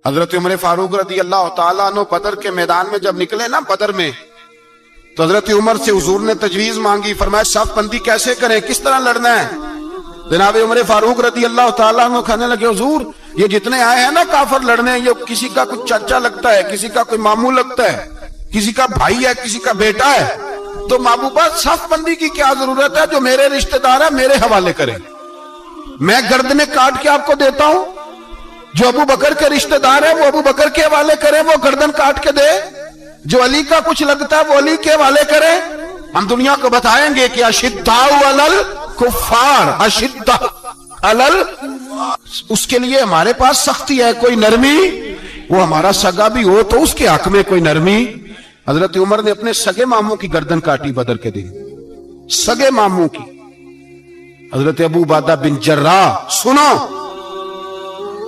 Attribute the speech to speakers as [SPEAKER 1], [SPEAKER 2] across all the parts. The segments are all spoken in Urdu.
[SPEAKER 1] حضرت عمر فاروق رضی اللہ تعالیٰ عنہ بدر کے میدان میں جب نکلے نا بدر میں، تو حضرت عمر سے حضور نے تجویز مانگی، فرمایا صف بندی کیسے کریں، کس طرح لڑنا ہے؟ جناب عمر فاروق رضی اللہ تعالیٰ عنہ کہنے لگے حضور یہ جتنے آئے ہیں نا کافر لڑنے، یہ کسی کا کوئی چچا لگتا ہے، کسی کا کوئی ماموں لگتا ہے، کسی کا بھائی ہے، کسی کا بیٹا ہے، تو محبوبہ صف بندی کی کیا ضرورت ہے؟ جو میرے رشتہ دار ہے میرے حوالے کریں، میں گردنیں کاٹ کے آپ کو دیتا ہوں، جو ابو بکر کے رشتہ دار ہے وہ ابو بکر کے حوالے کرے، وہ گردن کاٹ کے دے، جو علی کا کچھ لگتا ہے وہ علی کے حوالے کرے۔ ہم دنیا کو بتائیں گے کہ اشداء علی الکفار، اشداء علی، اس کے لیے ہمارے پاس سختی ہے، کوئی نرمی، وہ ہمارا سگا بھی ہو تو اس کے حق میں کوئی نرمی۔ حضرت عمر نے اپنے سگے ماموں کی گردن کاٹی بدر کے دن، سگے ماموں کی۔ حضرت ابو عبیدہ بن جراح، سنو،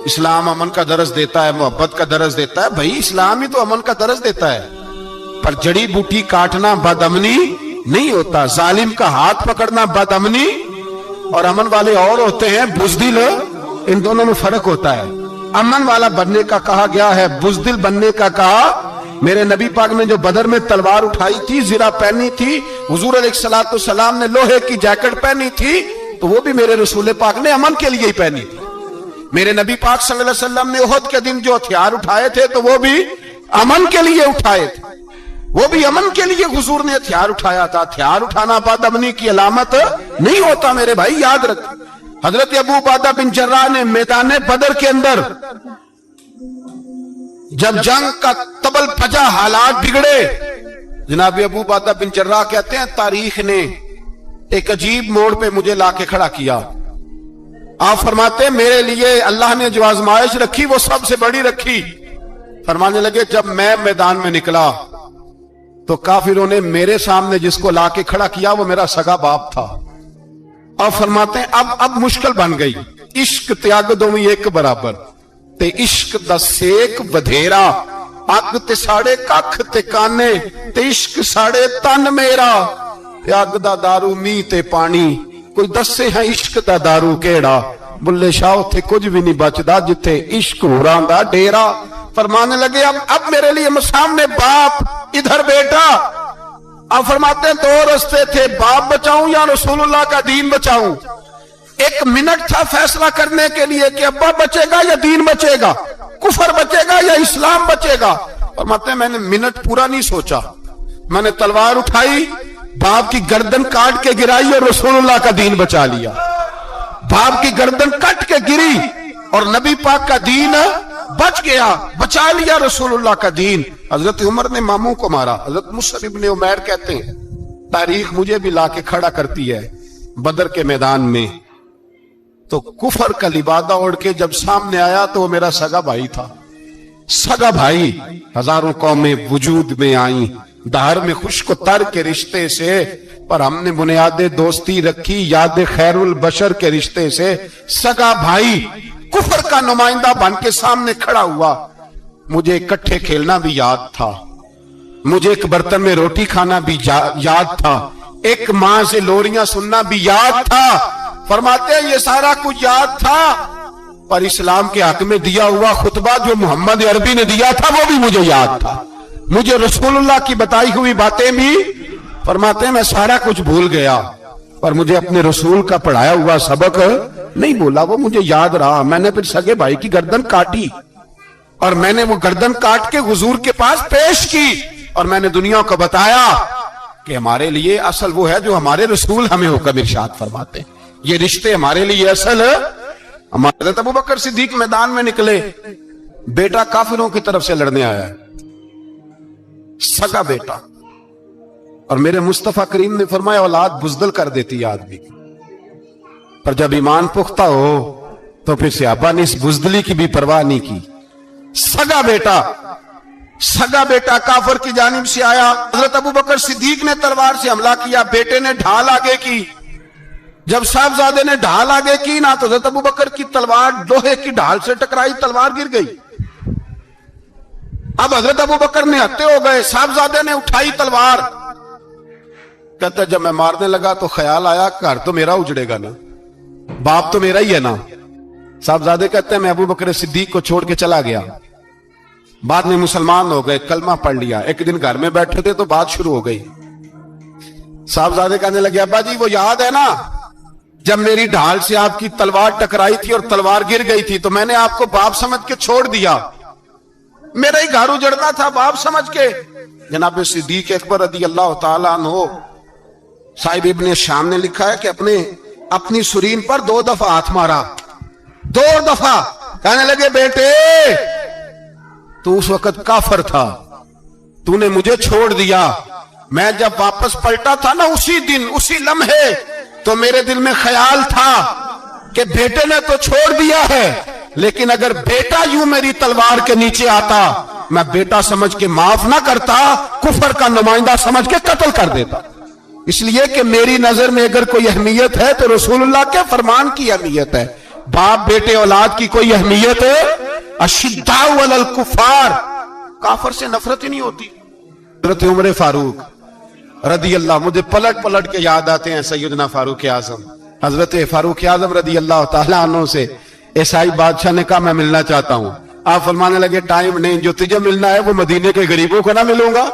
[SPEAKER 1] اسلام امن کا درس دیتا ہے، محبت کا درس دیتا ہے، بھائی اسلام ہی تو امن کا درس دیتا ہے، پر جڑی بوٹی کاٹنا بد امنی نہیں ہوتا، ظالم کا ہاتھ پکڑنا بد امنی، اور امن والے اور ہوتے ہیں بزدل، ان دونوں میں فرق ہوتا ہے۔ امن والا بننے کا کہا گیا ہے، بزدل بننے کا کہا۔ میرے نبی پاک نے جو بدر میں تلوار اٹھائی تھی، زرہ پہنی تھی، حضور علیہ السلام نے لوہے کی جیکٹ پہنی تھی، تو وہ بھی میرے رسول پاک نے امن کے لیے ہی پہنی تھی۔ میرے نبی پاک صلی اللہ علیہ وسلم نے احد کے دن جو ہتھیار اٹھائے تھے تو وہ بھی امن کے لیے اٹھائے تھے، وہ بھی امن کے لیے حضور نے ہتھیار اٹھایا تھا۔ ہتھیار اٹھانا بد امنی کی علامت نہیں ہوتا میرے بھائی، یاد رکھ۔ حضرت ابو عبیدہ بن جراح نے میدان بدر کے اندر جب جنگ کا تبل پھجا، حالات بگڑے، جناب ابو عبیدہ بن جراح کہتے ہیں تاریخ نے ایک عجیب موڑ پہ مجھے لا کے کھڑا کیا۔ آپ فرماتے ہیں میرے لیے اللہ نے جو آزمائش رکھی وہ سب سے بڑی رکھی۔ فرمانے لگے جب میں میدان میں نکلا تو کافروں نے میرے سامنے جس کو لا کے کھڑا کیا وہ میرا سگا باپ تھا۔ اور فرماتے ہیں اب مشکل بن گئی، عشق تیاگ دوویں ایک برابر، تے عشق دا سیک ودھیرا، اگ تے ساڑے ککھ تے کانے، تے عشق ساڑے تن میرا، تے اگ دا دارو می تے پانی، کوئی دسے ہیں عشق دا دارو کیڑا، بلے شاہ تھے کچھ بھی نہیں بچدا جتھے عشق ہوراں دا ڈیرا۔ فرمانے لگے اب میرے لیے سامنے باپ، ادھر بیٹا۔ اب فرماتے ہیں دو رستے تھے، باپ بچاؤں یا رسول اللہ کا دین بچاؤں۔ ایک منٹ تھا فیصلہ کرنے کے لیے کہ ابا بچے گا یا دین بچے گا، کفر بچے گا یا اسلام بچے گا۔ فرماتے ہیں میں نے منٹ پورا نہیں سوچا، میں نے تلوار اٹھائی، باپ کی گردن کاٹ کے گرائی اور رسول اللہ کا دین بچا لیا۔ باپ کی گردن کٹ کے گری اور نبی پاک کا دین بچ گیا، بچا لیا رسول اللہ کا دین۔ حضرت عمر نے ماموں کو مارا۔ حضرت مصعب ابن عمیر کہتے ہیں تاریخ مجھے بھی لا کے کھڑا کرتی ہے بدر کے میدان میں، تو کفر کا لبادہ اوڑھ کے جب سامنے آیا تو وہ میرا سگا بھائی تھا، سگا بھائی۔ ہزاروں قومیں وجود میں آئیں دہر میں خشک و تر کے رشتے سے، پر ہم نے بنیاد دوستی رکھی یاد خیر البشر کے رشتے سے۔ سگا بھائی کفر کا نمائندہ بن کے سامنے کھڑا ہوا۔ مجھے اکٹھے کھیلنا بھی یاد تھا، مجھے ایک برتن میں روٹی کھانا بھی یاد تھا، ایک ماں سے لوریاں سننا بھی یاد تھا۔ فرماتے ہیں یہ سارا کچھ یاد تھا، پر اسلام کے حق میں دیا ہوا خطبہ جو محمد عربی نے دیا تھا وہ بھی مجھے یاد تھا، مجھے رسول اللہ کی بتائی ہوئی باتیں بھی۔ فرماتے ہیں میں سارا کچھ بھول گیا، پر مجھے اپنے رسول کا پڑھایا ہوا سبق نہیں بولا، وہ مجھے یاد رہا۔ میں نے پھر سگے بھائی کی گردن کاٹی اور میں نے وہ گردن کاٹ کے حضور کے پاس پیش کی، اور میں نے دنیا کو بتایا کہ ہمارے لیے اصل وہ ہے جو ہمارے رسول ہمیں حکم ارشاد فرماتے ہیں، یہ رشتے ہمارے لیے اصل ہے۔ ہمارے حضرت ابو بکر صدیق میدان میں نکلے، بیٹا کافروں کی طرف سے لڑنے آیا ہے، سگا بیٹا، اور میرے مصطفیٰ کریم نے فرمایا اولاد بزدل کر دیتی ہے آدمی کی، پر جب ایمان پختہ ہو تو پھر صحابہ نے اس بزدلی کی بھی پرواہ نہیں کی۔ سگا بیٹا کافر کی جانب سے آیا، حضرت ابو بکر صدیق نے تلوار سے حملہ کیا، بیٹے نے ڈھال آگے کی۔ جب صاحبزادے نے ڈھال آگے کی نا تو حضرت ابو بکر کی تلوار لوہے کی ڈھال سے ٹکرائی، تلوار گر گئی۔ اب حضرت ابو بکر نے ہتے ہو گئے، صاحبزادے نے اٹھائی تلوار، کہتا جب میں مارنے لگا تو خیال آیا گھر تو میرا اجڑے گا نا، باپ تو میرا ہی ہے نا۔ صاحبزادے کہتے ہیں میں ابو بکر صدیق کو چھوڑ کے چلا گیا، بعد میں مسلمان ہو گئے, کلمہ پڑھ لیا. ایک دن گھر میں بیٹھے تھے تو بات شروع ہو گئی. صاحبزادے کہنے لگے ابا جی وہ یاد ہے نا جب میری ڈھال سے آپ کی تلوار ٹکرائی تھی اور تلوار گر گئی تھی تو میں نے آپ کو باپ سمجھ کے چھوڑ دیا, میرا ہی گھر اجڑنا تھا باپ سمجھ کے. جناب صدیق اکبر رضی اللہ تعالیٰ عنہ صاحب ابن شام نے لکھا ہے کہ اپنی سرین پر 2 دفعہ ہاتھ مارا, 2 دفعہ. کہنے لگے بیٹے تو اس وقت کافر تھا, تو نے مجھے چھوڑ دیا. میں جب واپس پلٹا تھا نا اسی دن اسی لمحے تو میرے دل میں خیال تھا کہ بیٹے نے تو چھوڑ دیا ہے, لیکن اگر بیٹا یوں میری تلوار کے نیچے آتا میں بیٹا سمجھ کے معاف نہ کرتا, کفر کا نمائندہ سمجھ کے قتل کر دیتا. اس لیے کہ میری نظر میں اگر کوئی اہمیت ہے تو رسول اللہ کے فرمان کی اہمیت ہے. باپ بیٹے اولاد کی کوئی اہمیت ہے؟ اشداء علی الکفار, کافر سے نفرت ہی نہیں ہوتی. حضرت عمر فاروق رضی اللہ, مجھے پلٹ پلٹ کے یاد آتے ہیں سیدنا فاروق اعظم. حضرت فاروق اعظم رضی اللہ تعالیٰ عنہ سے عیسائی بادشاہ نے کہا میں ملنا چاہتا ہوں. آپ فرمانے لگے ٹائم نہیں, جو تجھے ملنا ہے وہ مدینے کے غریبوں کو نہ ملوں گا,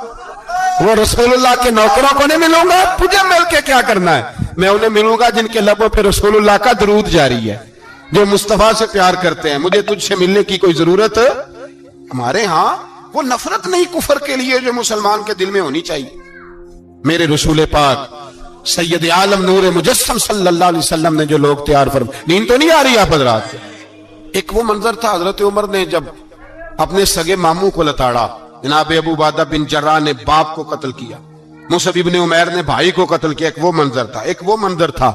[SPEAKER 1] وہ رسول اللہ کے نوکروں کو نہیں ملوں گا, تجھے مل کے کیا کرنا ہے؟ میں انہیں ملوں گا جن کے لبوں پہ رسول اللہ کا درود جاری ہے, جو مصطفیٰ سے پیار کرتے ہیں. مجھے تجھ سے ملنے کی کوئی ضرورت ہے؟ ہمارے ہاں وہ نفرت نہیں کفر کے لیے جو مسلمان کے دل میں ہونی چاہیے. میرے رسول پاک سید عالم نور مجسم صلی اللہ علیہ وسلم نے جو لوگ تیار فرمائے. نیند تو نہیں آ رہی آپ حضرات سے؟ ایک وہ منظر تھا حضرت عمر نے جب اپنے سگے ماموں کو لتاڑا, جناب ابو عبیدہ بن جراح نے باپ کو قتل کیا, مصعب ابن عمیر نے بھائی کو قتل کیا. ایک وہ منظر تھا. ایک وہ منظر تھا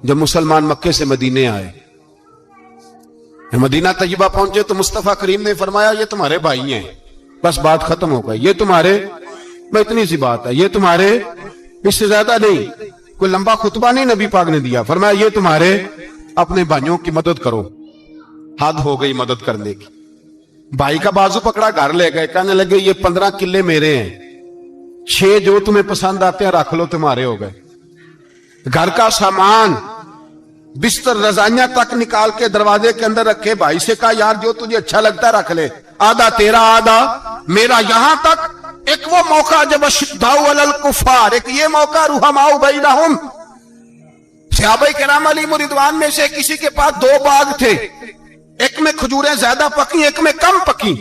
[SPEAKER 1] جب مسلمان مکے سے مدینے آئے, مدینہ طیبہ پہنچے تو مصطفیٰ کریم نے فرمایا یہ تمہارے بھائی ہیں, بس بات ختم ہو گئی. یہ تمہارے, میں اتنی سی بات ہے, یہ تمہارے, اس سے زیادہ نہیں. کوئی لمبا خطبہ نہیں نبی پاک نے دیا. فرمایا یہ تمہارے, اپنے بھائیوں کی مدد کرو. حد ہو گئی مدد کرنے کی. بھائی کا بازو پکڑا, گھر لے گئے. کہنے لگے یہ 15 کلے میرے ہیں, 6 جو تمہیں پسند آتے ہیں رکھ لو, تمہارے ہو گئے. گھر کا سامان بستر رضائیاں تک نکال کے دروازے کے اندر رکھے. بھائی سے کہا یار جو تجھے اچھا لگتا ہے رکھ لے, آدھا تیرا آدھا میرا. یہاں تک ایک وہ موقع جب اشداء علی الکفار, ایک یہ موقع رحماء بینہم. صحابہ کرام علیہم رضوان میں سے کسی کے پاس 2 باغ تھے, ایک میں کھجوریں زیادہ پکی ایک میں کم پکی.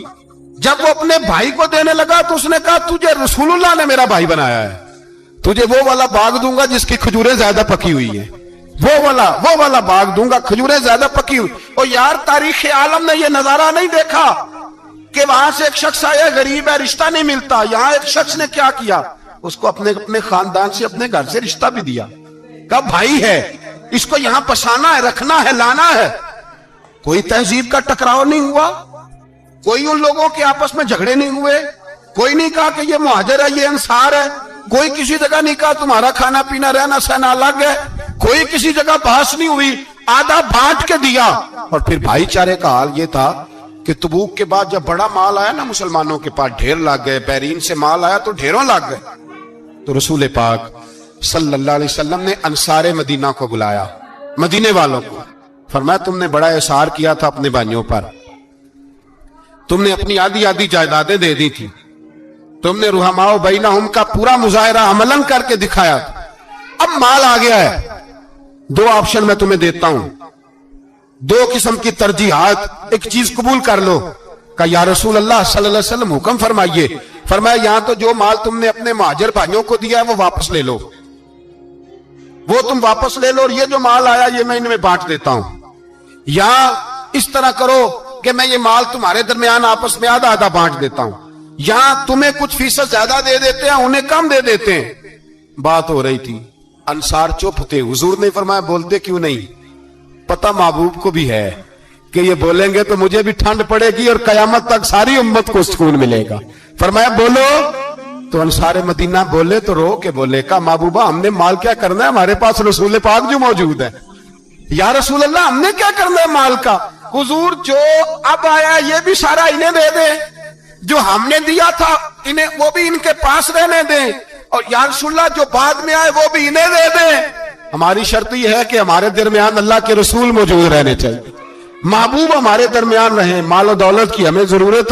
[SPEAKER 1] جب وہ اپنے بھائی کو دینے لگا تو اس نے کہا تجھے رسول اللہ نے میرا بھائی بنایا ہے, تجھے وہ والا باغ دوں گا جس کی کھجوریں زیادہ پکی ہوئی ہیں, وہ والا باغ دوں گا, کھجوریں زیادہ پکی ہوئی. اور یار تاریخ عالم نے یہ نظارہ نہیں دیکھا کہ وہاں سے ایک شخص آیا غریب ہے رشتہ نہیں ملتا. یہاں ایک شخص نے کیا کیا, اس کو اپنے خاندان سے اپنے گھر سے رشتہ بھی دیا. کہا بھائی ہے, اس کو یہاں پسانا ہے, رکھنا ہے, لانا ہے. کوئی تہذیب کا ٹکراؤ نہیں ہوا, کوئی ان لوگوں کے آپس میں جھگڑے نہیں ہوئے, کوئی نہیں کہا کہ یہ مہاجر ہے یہ انصار ہے, کوئی کسی جگہ نہیں کہا تمہارا کھانا پینا رہنا سہنا الگ ہے, کوئی کسی جگہ بحث نہیں ہوئی, آدھا بانٹ کے دیا. اور پھر بھائی چارے کا حال یہ تھا کہ تبوک کے بعد جب بڑا مال آیا نا مسلمانوں کے پاس, ڈھیر لگ گئے, بحرین سے مال آیا تو ڈھیروں لگ گئے. تو رسول پاک صلی اللہ علیہ وسلم نے انصار مدینہ کو بلایا, مدینے والوں کو. فرمایا تم نے بڑا احسار کیا تھا اپنے بھائیوں پر, تم نے اپنی آدھی جائیدادیں دے دی تھی, تم نے رحماء بینہم کا پورا مظاہرہ عملاً کر کے دکھایا. اب مال آ گیا ہے, 2 آپشن میں تمہیں دیتا ہوں, 2 قسم کی ترجیحات, ایک چیز قبول کر لو. کہ یا رسول اللہ صلی اللہ علیہ وسلم حکم فرمائیے. فرمایا یہاں تو جو مال تم نے اپنے مہاجر بھائیوں کو دیا ہے وہ واپس لے لو, وہ تم واپس لے لو, اور یہ جو مال آیا یہ میں ان میں بانٹ دیتا ہوں. یا اس طرح کرو کہ میں یہ مال تمہارے درمیان آپس میں آدھا بانٹ دیتا ہوں, یا تمہیں کچھ فیصد زیادہ دے دیتے ہیں انہیں کم دے دیتے ہیں. بات ہو رہی تھی, انصار چپ تھے. حضور نے فرمایا بولتے کیوں نہیں, پتہ محبوب کو بھی ہے کہ یہ بولیں گے تو مجھے بھی ٹھنڈ پڑے گی اور قیامت تک ساری امت کو سکون ملے گا. فرمایا بولو. تو انصار مدینہ بولے تو رو کے بولے, کہا محبوبہ ہم نے مال کیا کرنا ہے, ہمارے پاس رسول پاک جو موجود ہے. یا رسول اللہ ہم نے کیا کرنا ہے مال کا, حضور جو اب آیا یہ بھی سارا انہیں دے دیں, جو ہم نے دیا تھا انہیں وہ بھی ان کے پاس رہنے دیں, اور یا رسول اللہ جو بعد میں آئے وہ بھی انہیں دے دیں. ہماری شرط یہ ہے کہ ہمارے درمیان اللہ کے رسول موجود رہنے چاہیے, محبوب ہمارے درمیان رہیں, مال و دولت کی ہمیں ضرورت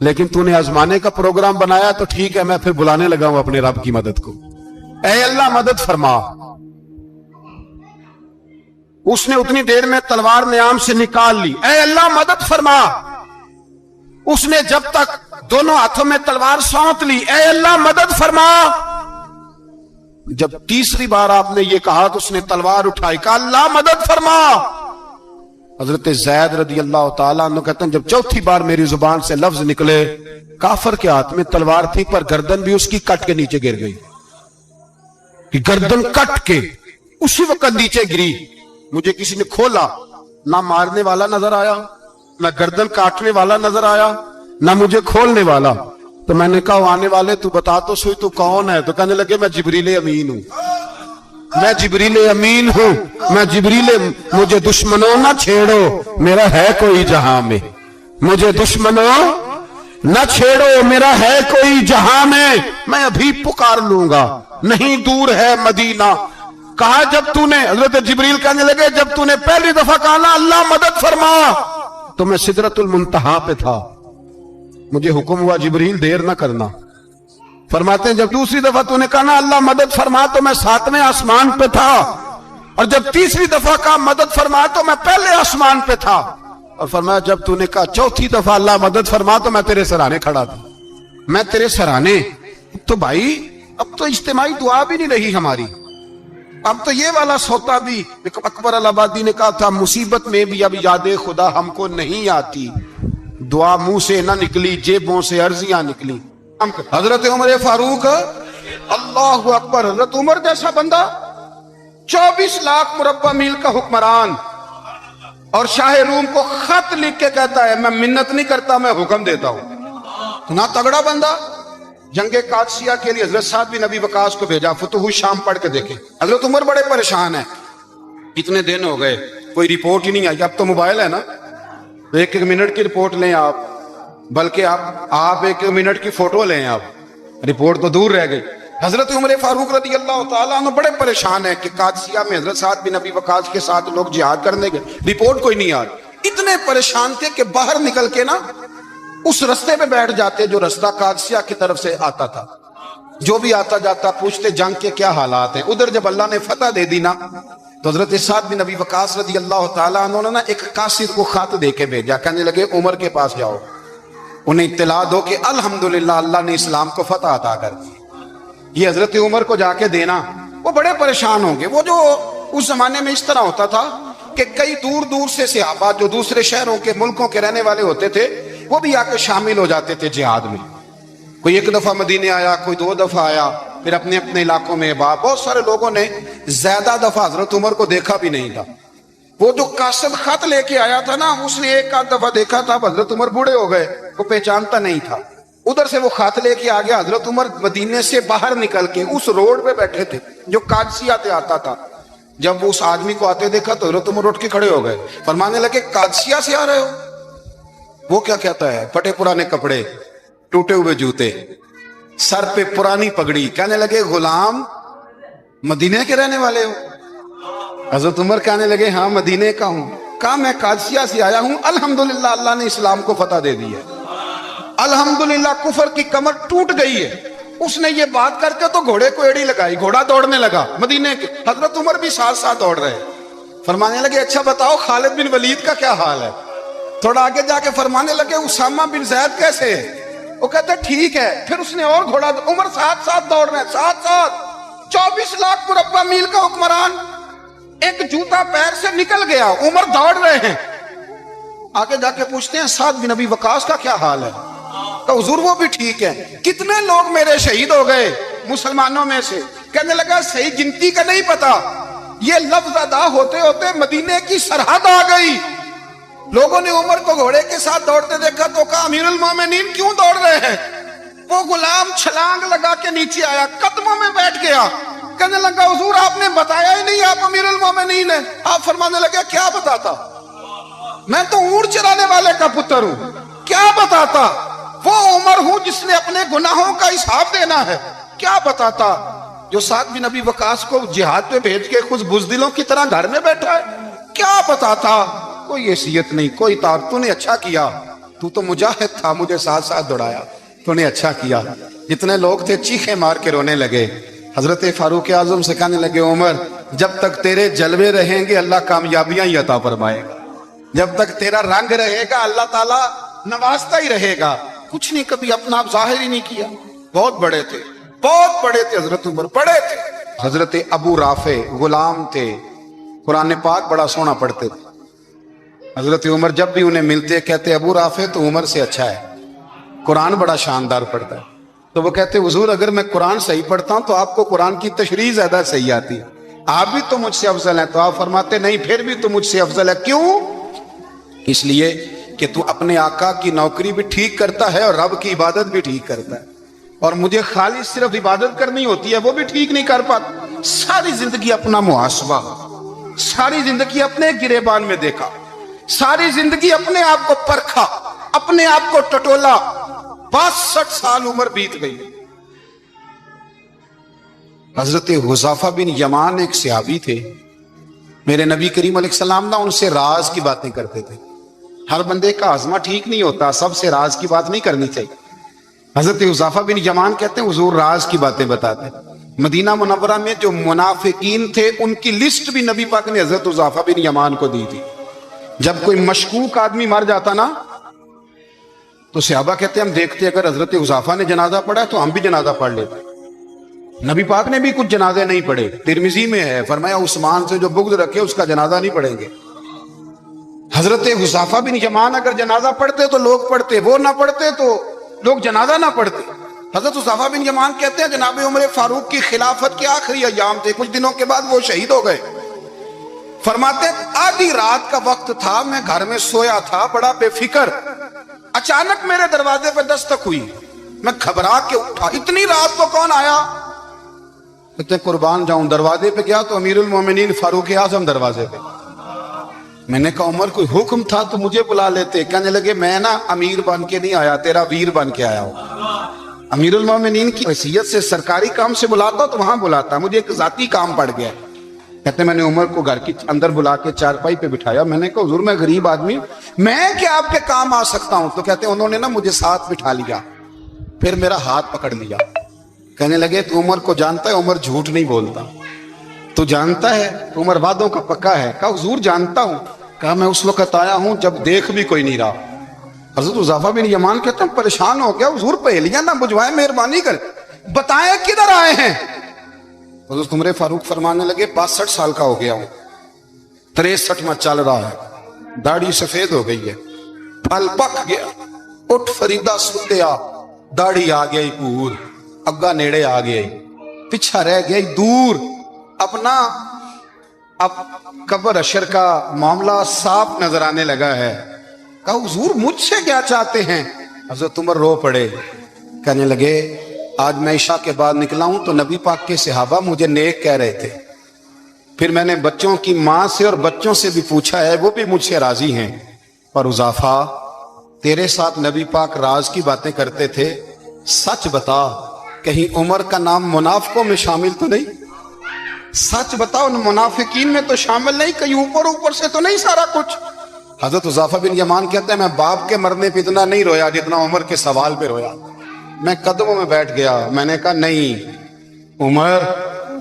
[SPEAKER 1] لیکن تو نے آزمانے کا پروگرام بنایا تو ٹھیک ہے، میں پھر بلانے لگا ہوں اپنے رب کی مدد کو، اے اللہ مدد فرما۔ اس نے اتنی دیر میں تلوار نیام سے نکال لی، اے اللہ مدد فرما۔ اس نے جب تک دونوں ہاتھوں میں تلوار سونت لی، اے اللہ مدد فرما۔ جب تیسری بار آپ نے یہ کہا تو اس نے تلوار اٹھائی، کہا اللہ مدد فرما۔ حضرت زید رضی اللہ تعالیٰ عنہ کہتے ہیں جب چوتھی بار میری زبان سے لفظ نکلے، کافر کے ہاتھ میں تلوار تھی پر گردن بھی اس کی کٹ کے نیچے گر گئی، کہ گردن کٹ کے اسی وقت نیچے گری۔ مجھے کسی نے کھولا، نہ مارنے والا نظر آیا، نہ گردن کاٹنے والا نظر آیا، نہ مجھے کھولنے والا۔ تو میں نے کہا آنے والے تو بتا تو سوئی تو کون ہے؟ تو کہنے لگے میں جبریل امین ہوں، میں جبریل امین ہوں، میں جبریل، مجھے دشمنوں نہ چھیڑو، میرا ہے کوئی جہاں میں، مجھے دشمنوں نہ چھیڑو، میرا ہے کوئی جہاں میں ابھی پکار لوں گا، نہیں دور ہے مدینہ۔ کہا جب تو نے، حضرت جبریل کہنے لگے جب تو نے پہلی دفعہ کہا نا اللہ مدد فرما تو میں سدرۃ المنتہا پہ تھا، مجھے حکم ہوا جبریل دیر نہ کرنا۔ فرماتے ہیں جب دوسری دفعہ تو نے کہا نا اللہ مدد فرما تو میں 7ویں آسمان پہ تھا، اور جب تیسری دفعہ کہا مدد فرما تو میں پہلے آسمان پہ تھا، اور فرمایا جب تو نے کہا چوتھی دفعہ اللہ مدد فرما تو میں تیرے سرانے کھڑا تھا، میں تیرے سرانے۔ تو بھائی اب تو اجتماعی دعا بھی نہیں رہی ہماری، اب تو یہ والا سوتا بھی، اکبر الہآبادی نے کہا تھا مصیبت میں بھی اب یاد خدا ہم کو نہیں آتی، دعا منہ سے نہ نکلی جیبوں سے عرضیاں نکلی۔ حضرت عمر فاروق اللہ اکبر، حضرت عمر جیسا بندہ 24 لاکھ مربع میل کا حکمران، اور شاہ روم کو خط لکھ کے کہتا ہے میں منت نہیں کرتا میں حکم دیتا ہوں۔ اتنا تگڑا بندہ جنگ قادسیہ کے لیے حضرت سعد بن ابی وقاص کو بھیجا، فتوح شام پڑھ کے دیکھیں۔ حضرت عمر بڑے پریشان ہیں، اتنے دن ہو گئے کوئی رپورٹ ہی نہیں آئی، اب تو موبائل ہے نا، ایک منٹ کی رپورٹ لیں آپ، بلکہ آپ 1 منٹ کی فوٹو لیں، آپ رپورٹ تو دور رہ گئی۔ حضرت عمر فاروق رضی اللہ تعالیٰ عنہ بڑے پریشان ہیں کہ قادسیہ میں حضرت سعد بن ابی وقاص کے ساتھ لوگ جہاد کرنے گئے، رپورٹ کوئی نہیں آئی۔ اتنے پریشان تھے کہ باہر نکل کے نا اس رستے پہ بیٹھ جاتے جو رستہ قادسیہ کی طرف سے آتا تھا، جو بھی آتا جاتا پوچھتے جنگ کے کیا حالات ہیں۔ ادھر جب اللہ نے فتح دے دی نا تو حضرت سعد بن ابی وقاص رضی اللہ تعالیٰ عنہ نے ایک قاصد کو خط دے کے بھیجا، کہنے لگے عمر کے پاس جاؤ، انہیں اطلاع دو کہ الحمدللہ اللہ نے اسلام کو فتح عطا کر دی۔ یہ حضرت عمر کو جا کے دینا، وہ بڑے پریشان ہوں گے۔ وہ جو اس زمانے میں اس طرح ہوتا تھا کہ کئی دور دور سے صحابہ جو دوسرے شہروں کے ملکوں کے رہنے والے ہوتے تھے وہ بھی آ کے شامل ہو جاتے تھے جہاد میں، کوئی 1 دفعہ مدینے آیا، کوئی 2 دفعہ آیا، پھر اپنے اپنے علاقوں میں بہت سارے لوگوں نے زیادہ دفعہ حضرت عمر کو دیکھا بھی نہیں تھا۔ وہ جو قاصد خط لے کے آیا تھا نا اس نے 1 آدھ دفعہ دیکھا تھا، حضرت عمر بوڑھے ہو گئے، وہ پہچانتا نہیں تھا۔ ادھر سے وہ خط لے کے آ گیا، حضرت عمر مدینے سے باہر نکل کے اس روڈ پہ بیٹھے تھے جو قادسیہ سے آتا تھا۔ جب وہ اس آدمی کو آتے دیکھا تو حضرت عمر اٹھ کے کھڑے ہو گئے، فرمانے لگے قادسیہ سے آ رہے ہو؟ وہ کیا کہتا ہے؟ پھٹے پرانے کپڑے، ٹوٹے ہوئے جوتے، سر پہ پرانی پگڑی، کہنے لگے غلام مدینے کے رہنے والے ہو؟ حضرت عمر کہنے لگے ہاں مدینے کا ہوں۔ کہا میں قادسیہ سے آیا ہوں، الحمدللہ اللہ نے اسلام کو فتح دے دی ہے، الحمدللہ کفر کی کمر ٹوٹ گئی ہے۔ اس نے یہ بات کر کے تو گھوڑے کو ایڑی لگائی، گھوڑا دوڑنے لگا مدینے کے، حضرت عمر بھی ساتھ ساتھ دوڑ رہے، فرمانے لگے اچھا بتاؤ خالد بن ولید کا کیا حال ہے؟ تھوڑا آگے جا کے فرمانے لگے اسامہ بن زید کیسے ہے؟ وہ کہتے ٹھیک ہے۔ پھر اس نے اور گھوڑا، عمر ساتھ ساتھ دوڑ رہے ہیں، ساتھ ساتھ 24 لاکھ مربع میل کا حکمران، ایک جوتا پیر سے نکل گیا، عمر دوڑ رہے ہیں۔ آگے جا کے پوچھتے ہیں سعد بن ابی وقاص کا کیا حال ہے؟ تو حضور وہ بھی ٹھیک ہے۔ کتنے لوگ میرے شہید ہو گئے مسلمانوں میں سے؟ کہنے لگا صحیح گنتی کا نہیں پتا، یہ لفظ ادا ہوتے ہوتے مدینے کی سرحد آ گئی۔ لوگوں نے عمر کو گھوڑے کے ساتھ دوڑتے دیکھا تو کہا امیر المومنین کیوں دوڑ رہے ہیں؟ وہ غلام چھلانگ لگا کے نیچے آیا، قدموں میں بیٹھ گیا، کہنے لگا حضور آپ نے بتایا ہی نہیں آپ امیر المومنین ہیں۔ آپ فرمانے لگے کیا بتاتا؟ میں تو اونٹ چرانے والے کا پتر ہوں، کیا بتاتا؟ وہ عمر ہوں جس نے اپنے گناہوں کا حساب دینا ہے، کیا بتاتا؟ جو سعد بن ابی وقاص کو جہاد پہ بھیج کے کچھ بزدلوں کی طرح گھر میں بیٹھا ہے، کیا بتاتا؟ کوئی حیثیت نہیں، کوئی تار، تو نے اچھا کیا تو تو مجاہد تھا، مجھے ساتھ ساتھ دوڑایا، تو نے اچھا کیا۔ جتنے لوگ تھے چیخیں مار کے رونے لگے۔ حضرت فاروق اعظم سے کہنے لگے عمر جب تک تیرے جلوے رہیں گے اللہ کامیابیاں ہی عطا فرمائے گا، جب تک تیرا رنگ رہے گا اللہ تعالیٰ نوازتا ہی رہے گا۔ کچھ نہیں کبھی اپنا آپ ظاہر ہی نہیں کیا۔ بہت بڑے تھے، بہت بڑے تھے حضرت عمر، بڑے تھے۔ حضرت ابو رافع غلام تھے، قرآن پاک بڑا سونا پڑھتے تھے۔ حضرت عمر جب بھی انہیں ملتے کہتے ابو رافع تو عمر سے اچھا ہے، قرآن بڑا شاندار پڑھتا ہے۔ تو وہ کہتے حضور اگر میں قرآن صحیح پڑھتا ہوں تو آپ کو قرآن کی تشریح زیادہ صحیح آتی ہے، آپ بھی تو مجھ سے افضل ہیں۔ تو آپ فرماتے نہیں پھر بھی تو مجھ سے افضل ہے۔ کیوں؟ اس لیے کہ تو اپنے آقا کی نوکری بھی ٹھیک کرتا ہے اور رب کی عبادت بھی ٹھیک کرتا ہے، اور مجھے خالی صرف عبادت کرنی ہوتی ہے وہ بھی ٹھیک نہیں کر پاتا۔ ساری زندگی اپنا محاسبہ، ساری زندگی اپنے گریبان میں دیکھا، ساری زندگی اپنے آپ کو پرکھا، اپنے آپ کو ٹٹولا۔ 62 سال عمر بیت گئی۔ حضرت حذیفہ بن یمان ایک صحابی تھے، میرے نبی کریم علیہ السلام نا ان سے راز کی باتیں کرتے تھے۔ ہر بندے کا ہاضمہ ٹھیک نہیں ہوتا، سب سے راز کی بات نہیں کرنی چاہیے۔ حضرت حذیفہ بن یمان کہتے ہیں حضور راز کی باتیں بتاتے۔ مدینہ منورہ میں جو منافقین تھے ان کی لسٹ بھی نبی پاک نے حضرت حذیفہ بن یمان کو دی تھی۔ جب کوئی مشکوک آدمی مر جاتا نا تو صحابہ کہتے ہیں ہم دیکھتے اگر حضرت حذیفہ نے جنازہ پڑھا تو ہم بھی جنازہ پڑھ لیتے۔ نبی پاک نے بھی کچھ جنازے نہیں پڑھے، ترمذی میں ہے، فرمایا عثمان سے جو بغض رکھے اس کا جنازہ نہیں پڑھیں گے۔ حضرت حذیفہ بن یمان اگر جنازہ پڑھتے تو لوگ پڑھتے، وہ نہ پڑھتے تو لوگ جنازہ نہ پڑھتے۔ حضرت حذیفہ بن یمان کہتے ہیں جناب عمر فاروق کی خلافت کے آخری ایام تھے، کچھ دنوں کے بعد وہ شہید ہو گئے۔ فرماتے آدھی رات کا وقت تھا، میں گھر میں سویا تھا بڑا بے فکر، اچانک میرے دروازے پہ دستک ہوئی، میں گھبرا کے اٹھا، اتنی رات کو کون آیا؟ کہتے قربان جاؤں، دروازے پہ گیا تو امیر المومنین فاروق اعظم دروازے پہ۔ میں نے کہا عمر کوئی حکم تھا تو مجھے بلا لیتے۔ کہنے لگے میں نا امیر بن کے نہیں آیا، تیرا ویر بن کے آیا ہوں۔ امیر المومنین کی حیثیت سے سرکاری کام سے بلاتا تو وہاں بلاتا، مجھے ایک ذاتی کام پڑ گیا۔ کہتے میں نے عمر کو گھر کی اندر بلا کے چارپائی پہ بٹھایا، میں نے کہا حضور میں غریب آدمی میں کیا آپ کے کام آ سکتا ہوں؟ تو کہتے انہوں نے نا مجھے ساتھ بٹھا لیا، پھر میرا ہاتھ پکڑ لیا، کہنے لگے تو عمر کو جانتا ہے؟ عمر جھوٹ نہیں بولتا، تو جانتا ہے عمر وعدوں کا پکا ہے؟ کہا حضور جانتا ہوں۔ کہا میں اس وقت آیا ہوں جب دیکھ بھی کوئی نہیں رہا۔ حضرت حذیفہ بن یمان کہتے ہیں پریشان ہو گیا، حضور پہیلیاں نہ بجھوائے، مہربانی کر بتائیں کدھر آئے ہیں؟ حضرت عمر فاروق فرمانے لگے 62 سال کا ہو گیا ہوں، 63واں چل رہا ہے، داڑھی سفید ہو گئی ہے، پھل پک گیا، اٹھ فریدہ ستیا، داڑھی آ گئی پور، اگا نیڑے آ گئی، پیچھا رہ گئی دور، اپنا اب قبر اشر کا معاملہ صاف نظر آنے لگا ہے۔ کہا حضور مجھ سے کیا چاہتے ہیں؟ حضرت عمر رو پڑے، کہنے لگے آج میں عشاء کے بعد نکلا ہوں تو نبی پاک کے صحابہ مجھے نیک کہہ رہے تھے، پھر میں نے بچوں کی ماں سے اور بچوں سے بھی پوچھا ہے، وہ بھی مجھ سے راضی ہیں، اور حذیفہ تیرے ساتھ نبی پاک راز کی باتیں کرتے تھے، سچ بتا کہیں عمر کا نام منافقوں میں شامل تو نہیں؟ سچ بتا ان منافقین میں تو شامل نہیں، کہیں اوپر سے تو نہیں سارا کچھ؟ حضرت حذیفہ بن یمان کہتے ہیں میں باپ کے مرنے پہ اتنا نہیں رویا جتنا عمر کے سوال پہ رویا۔ میں قدموں میں بیٹھ گیا، میں نے کہا نہیں عمر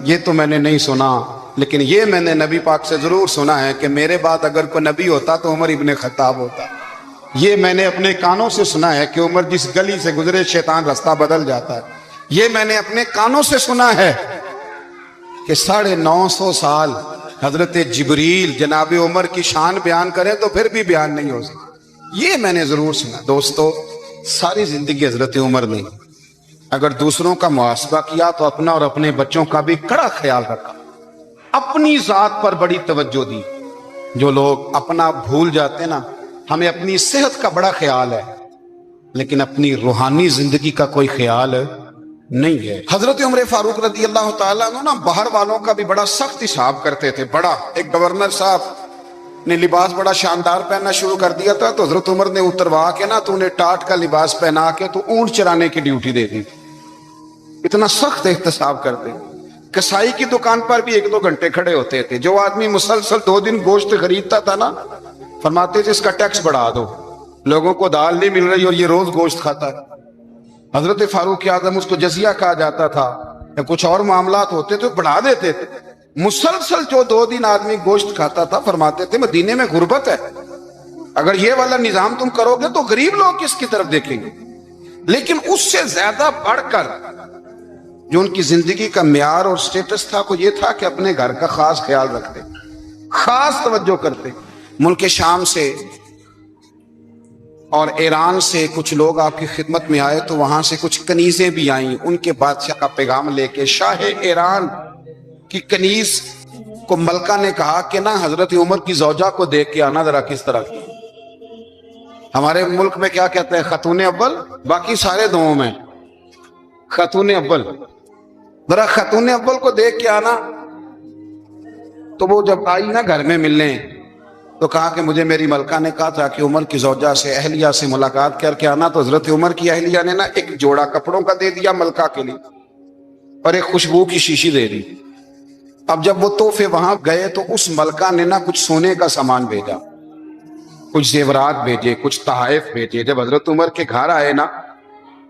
[SPEAKER 1] یہ تو میں نے نہیں سنا، لیکن یہ میں نے نبی پاک سے ضرور سنا ہے کہ میرے بعد اگر کوئی نبی ہوتا تو عمر ابن خطاب ہوتا۔ یہ میں نے اپنے کانوں سے سنا ہے کہ عمر جس گلی سے گزرے شیطان رستہ بدل جاتا ہے۔ یہ میں نے اپنے کانوں سے سنا ہے کہ 950 سال حضرت جبریل جناب عمر کی شان بیان کریں تو پھر بھی بیان نہیں ہو سکتا۔ یہ میں نے ضرور سنا۔ دوستو ساری زندگی حضرت عمر نے اگر دوسروں کا محاسبہ کیا تو اپنا اور اپنے بچوں کا بھی کڑا خیال رکھا، اپنی ذات پر بڑی توجہ دی۔ جو لوگ اپنا بھول جاتے نا، ہمیں اپنی صحت کا بڑا خیال ہے لیکن اپنی روحانی زندگی کا کوئی خیال نہیں ہے۔ حضرت عمر فاروق رضی اللہ تعالیٰ عنہ نا باہر والوں کا بھی بڑا سخت حساب کرتے تھے۔ بڑا ایک گورنر صاحب نے لباس بڑا شاندار پہننا شروع کر دیا تھا تو حضرت عمر نے اتروا کے نا تو انہیں ٹاٹ کا لباس پہنا کے تو اونٹ چرانے کی ڈیوٹی دے دی۔ اتنا سخت احتساب کرتے۔ کسائی کی دکان پر بھی 1-2 گھنٹے کھڑے ہوتے تھے۔ جو آدمی مسلسل 2 دن گوشت خریدتا تھا نا، فرماتے تھے اس کا ٹیکس بڑھا دو، لوگوں کو دال نہیں مل رہی اور یہ روز گوشت کھاتا ہے. حضرت فاروق اعظم اس کو جزیہ کہا جاتا تھا یا کچھ اور معاملات ہوتے تو بڑھا دیتے تھے. مسلسل جو 2 دن آدمی گوشت کھاتا تھا فرماتے تھے مدینے میں غربت ہے, اگر یہ والا نظام تم کرو گے تو غریب لوگ کس کی طرف دیکھیں گے. لیکن اس سے زیادہ بڑھ کر جو ان کی زندگی کا معیار اور سٹیٹس تھا وہ یہ تھا کہ اپنے گھر کا خاص خیال رکھتے, خاص توجہ کرتے. ملک شام سے اور ایران سے کچھ لوگ آپ کی خدمت میں آئے تو وہاں سے کچھ کنیزیں بھی آئیں ان کے بادشاہ کا پیغام لے کے. شاہ ایران کی کنیز کو ملکہ نے کہا کہ نہ حضرت عمر کی زوجہ کو دیکھ کے آنا ذرا کس طرح کی. ہمارے ملک میں کیا کہتے ہیں خاتون اول, باقی سارے دونوں میں خاتون اول, ذرا خاتون اول کو دیکھ کے آنا. تو وہ جب آئی نا گھر میں ملنے تو کہا کہ مجھے میری ملکہ نے کہا تھا کہ عمر کی زوجہ سے اہلیہ سے ملاقات کر کے آنا. تو حضرت عمر کی اہلیہ نے نا ایک جوڑا کپڑوں کا دے دیا ملکہ کے لیے اور ایک خوشبو کی شیشی دے دی. اب جب وہ تحفے وہاں گئے تو اس ملکہ نے نا کچھ سونے کا سامان بھیجا, کچھ زیورات بھیجے, کچھ تحائف بھیجے. جب حضرت عمر کے گھر آئے نا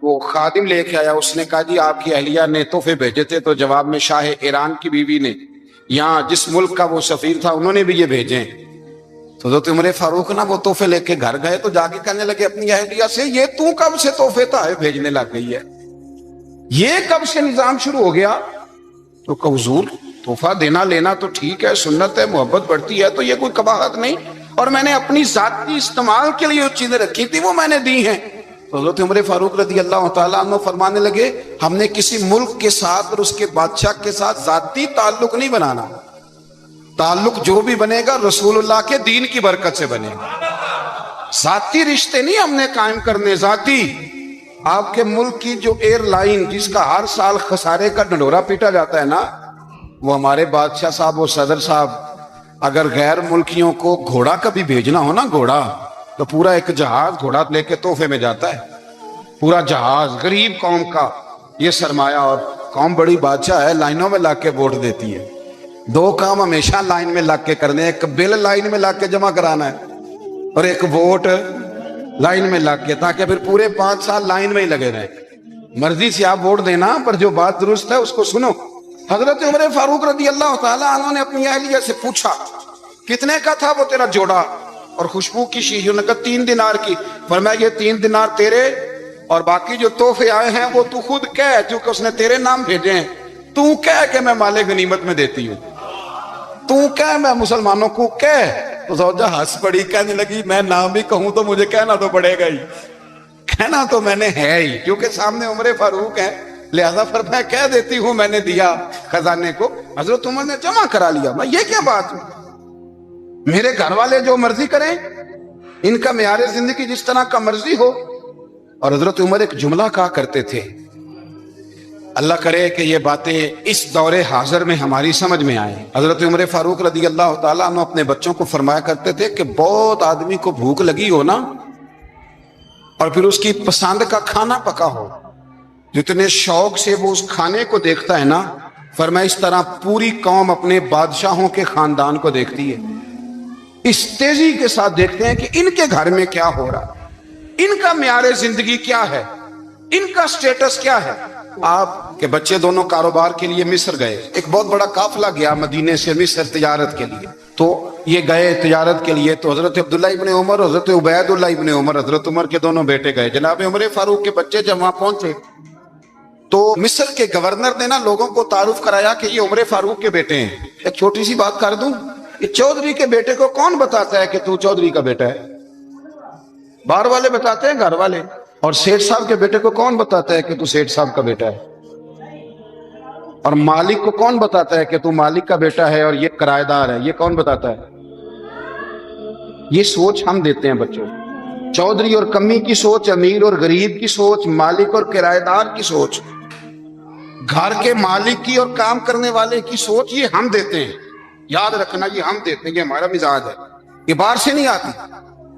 [SPEAKER 1] وہ خادم لے کے آیا, اس نے کہا جی آپ کی اہلیہ نے تحفے بھیجے تھے. تو جواب میں شاہ ایران کی بیوی نے, یہاں جس ملک کا وہ سفیر تھا انہوں نے بھی یہ بھیجے. تو حضرت عمر فاروق نا وہ تحفے لے کے گھر گئے تو جا کے کہنے لگے اپنی اہلیہ سے یہ تو کب سے تحفے تحائف بھیجنے لگ گئی ہے, یہ کب سے نظام شروع ہو گیا؟ تو کہ حضور تحفہ دینا لینا تو ٹھیک ہے, سنت ہے, محبت بڑھتی ہے, تو یہ کوئی قباحت نہیں, اور میں نے اپنی ذاتی استعمال کے لیے جو چیزیں رکھی تھی وہ میں نے دی ہیں. تو حضرت عمر فاروق رضی اللہ تعالیٰ عنہ فرمانے لگے ہم نے کسی ملک کے ساتھ اور اس کے بادشاہ کے ساتھ ذاتی تعلق نہیں بنانا, تعلق جو بھی بنے گا رسول اللہ کے دین کی برکت سے بنے گا. ذاتی رشتے نہیں ہم نے قائم کرنے. ذاتی آپ کے ملک کی جو ایئر لائن جس کا ہر سال خسارے کا ڈنڈورا پیٹا جاتا ہے نا, وہ ہمارے بادشاہ صاحب اور صدر صاحب اگر غیر ملکیوں کو گھوڑا کبھی بھیجنا ہو نا, گھوڑا تو پورا ایک جہاز گھوڑا لے کے تحفے میں جاتا ہے, پورا جہاز. غریب قوم کا یہ سرمایہ, اور قوم بڑی بادشاہ ہے, لائنوں میں لگ کے ووٹ دیتی ہے. 2 کام ہمیشہ لائن میں لگ کے کرنے, ایک بل لائن میں لگ کے جمع کرانا ہے اور ایک ووٹ لائن میں لگ کے, تاکہ پھر پورے 5 سال لائن میں ہی لگے رہے. مرضی سے آپ ووٹ دینا پر جو بات درست ہے اس کو سنو. حضرت عمر فاروق رضی اللہ تعالیٰ عنہ نے اپنی اہلیہ سے پوچھا کتنے کا تھا وہ تیرا جوڑا اور خوشبو کی شیشی؟ انہوں نے کہا 3 دینار کی. فرمایا یہ 3 دینار تیرے اور باقی جو تحفے آئے ہیں وہ تو خود کہہ, کیونکہ اس نے تیرے نام بھیجے ہیں. تو کہہ کہ میں مال غنیمت میں دیتی ہوں, تو کہہ میں مسلمانوں کو کہہ. تو زوجہ ہنس پڑی, کہنے لگی میں نام بھی کہوں تو مجھے کہنا تو پڑے گا ہی, کہنا تو میں نے ہے ہی, کیونکہ سامنے عمر فاروق ہے, لہذا فرمایا کہہ دیتی ہوں میں نے دیا خزانے کو. حضرت عمر نے جمع کرا لیا. میں یہ کیا بات ہے, میرے گھر والے جو مرضی کریں, ان کا معیار زندگی جس طرح کا مرضی ہو. اور حضرت عمر ایک جملہ کہا کرتے تھے, اللہ کرے کہ یہ باتیں اس دور حاضر میں ہماری سمجھ میں آئیں. حضرت عمر فاروق رضی اللہ تعالیٰ عنہ اپنے بچوں کو فرمایا کرتے تھے کہ بہت آدمی کو بھوک لگی ہو نا اور پھر اس کی پسند کا کھانا پکا ہو, جتنے شوق سے وہ اس کھانے کو دیکھتا ہے نا, فرمایا اس طرح پوری قوم اپنے بادشاہوں کے خاندان کو دیکھتی ہے, اس تیزی کے ساتھ دیکھتے ہیں کہ ان کے گھر میں کیا ہو رہا, ان کا معیار زندگی کیا ہے, ان کا سٹیٹس کیا ہے. آپ کے بچے دونوں کاروبار کے لیے مصر گئے, ایک بہت بڑا قافلہ گیا مدینے سے مصر تجارت کے لیے. تو یہ گئے تجارت کے لیے, تو حضرت عبداللہ ابن عمر, حضرت عبید اللہ ابن عمر, حضرت عمر کے دونوں بیٹے گئے. جناب عمر فاروق کے بچے جب وہاں پہنچے تو مصر کے گورنر نے نا لوگوں کو تعارف کرایا کہ یہ عمر فاروق کے بیٹے ہیں. ایک چھوٹی سی بات کر دوں, یہ چودھری کے بیٹے کو کون بتاتا ہے کہ تو چودھری کا بیٹا ہے؟ باہر والے بتاتے ہیں, گھر والے. اور سیٹھ صاحب کے بیٹے کو کون بتاتا ہے کہ تو سیٹھ صاحب کا بیٹا ہے؟ اور مالک کو کون بتاتا ہے کہ تو مالک کا بیٹا ہے اور یہ کرایہ دار ہے؟ یہ کون بتاتا ہے؟ یہ سوچ ہم دیتے ہیں بچوں. چودھری اور کمی کی سوچ, امیر اور غریب کی سوچ, مالک اور کرایہ دار کی سوچ, گھر کے مالک کی اور کام کرنے والے کی سوچ, یہ ہم دیتے ہیں. یاد رکھنا یہ ہم دیتے ہیں, یہ ہمارا مزاج ہے, یہ باہر سے نہیں آتی.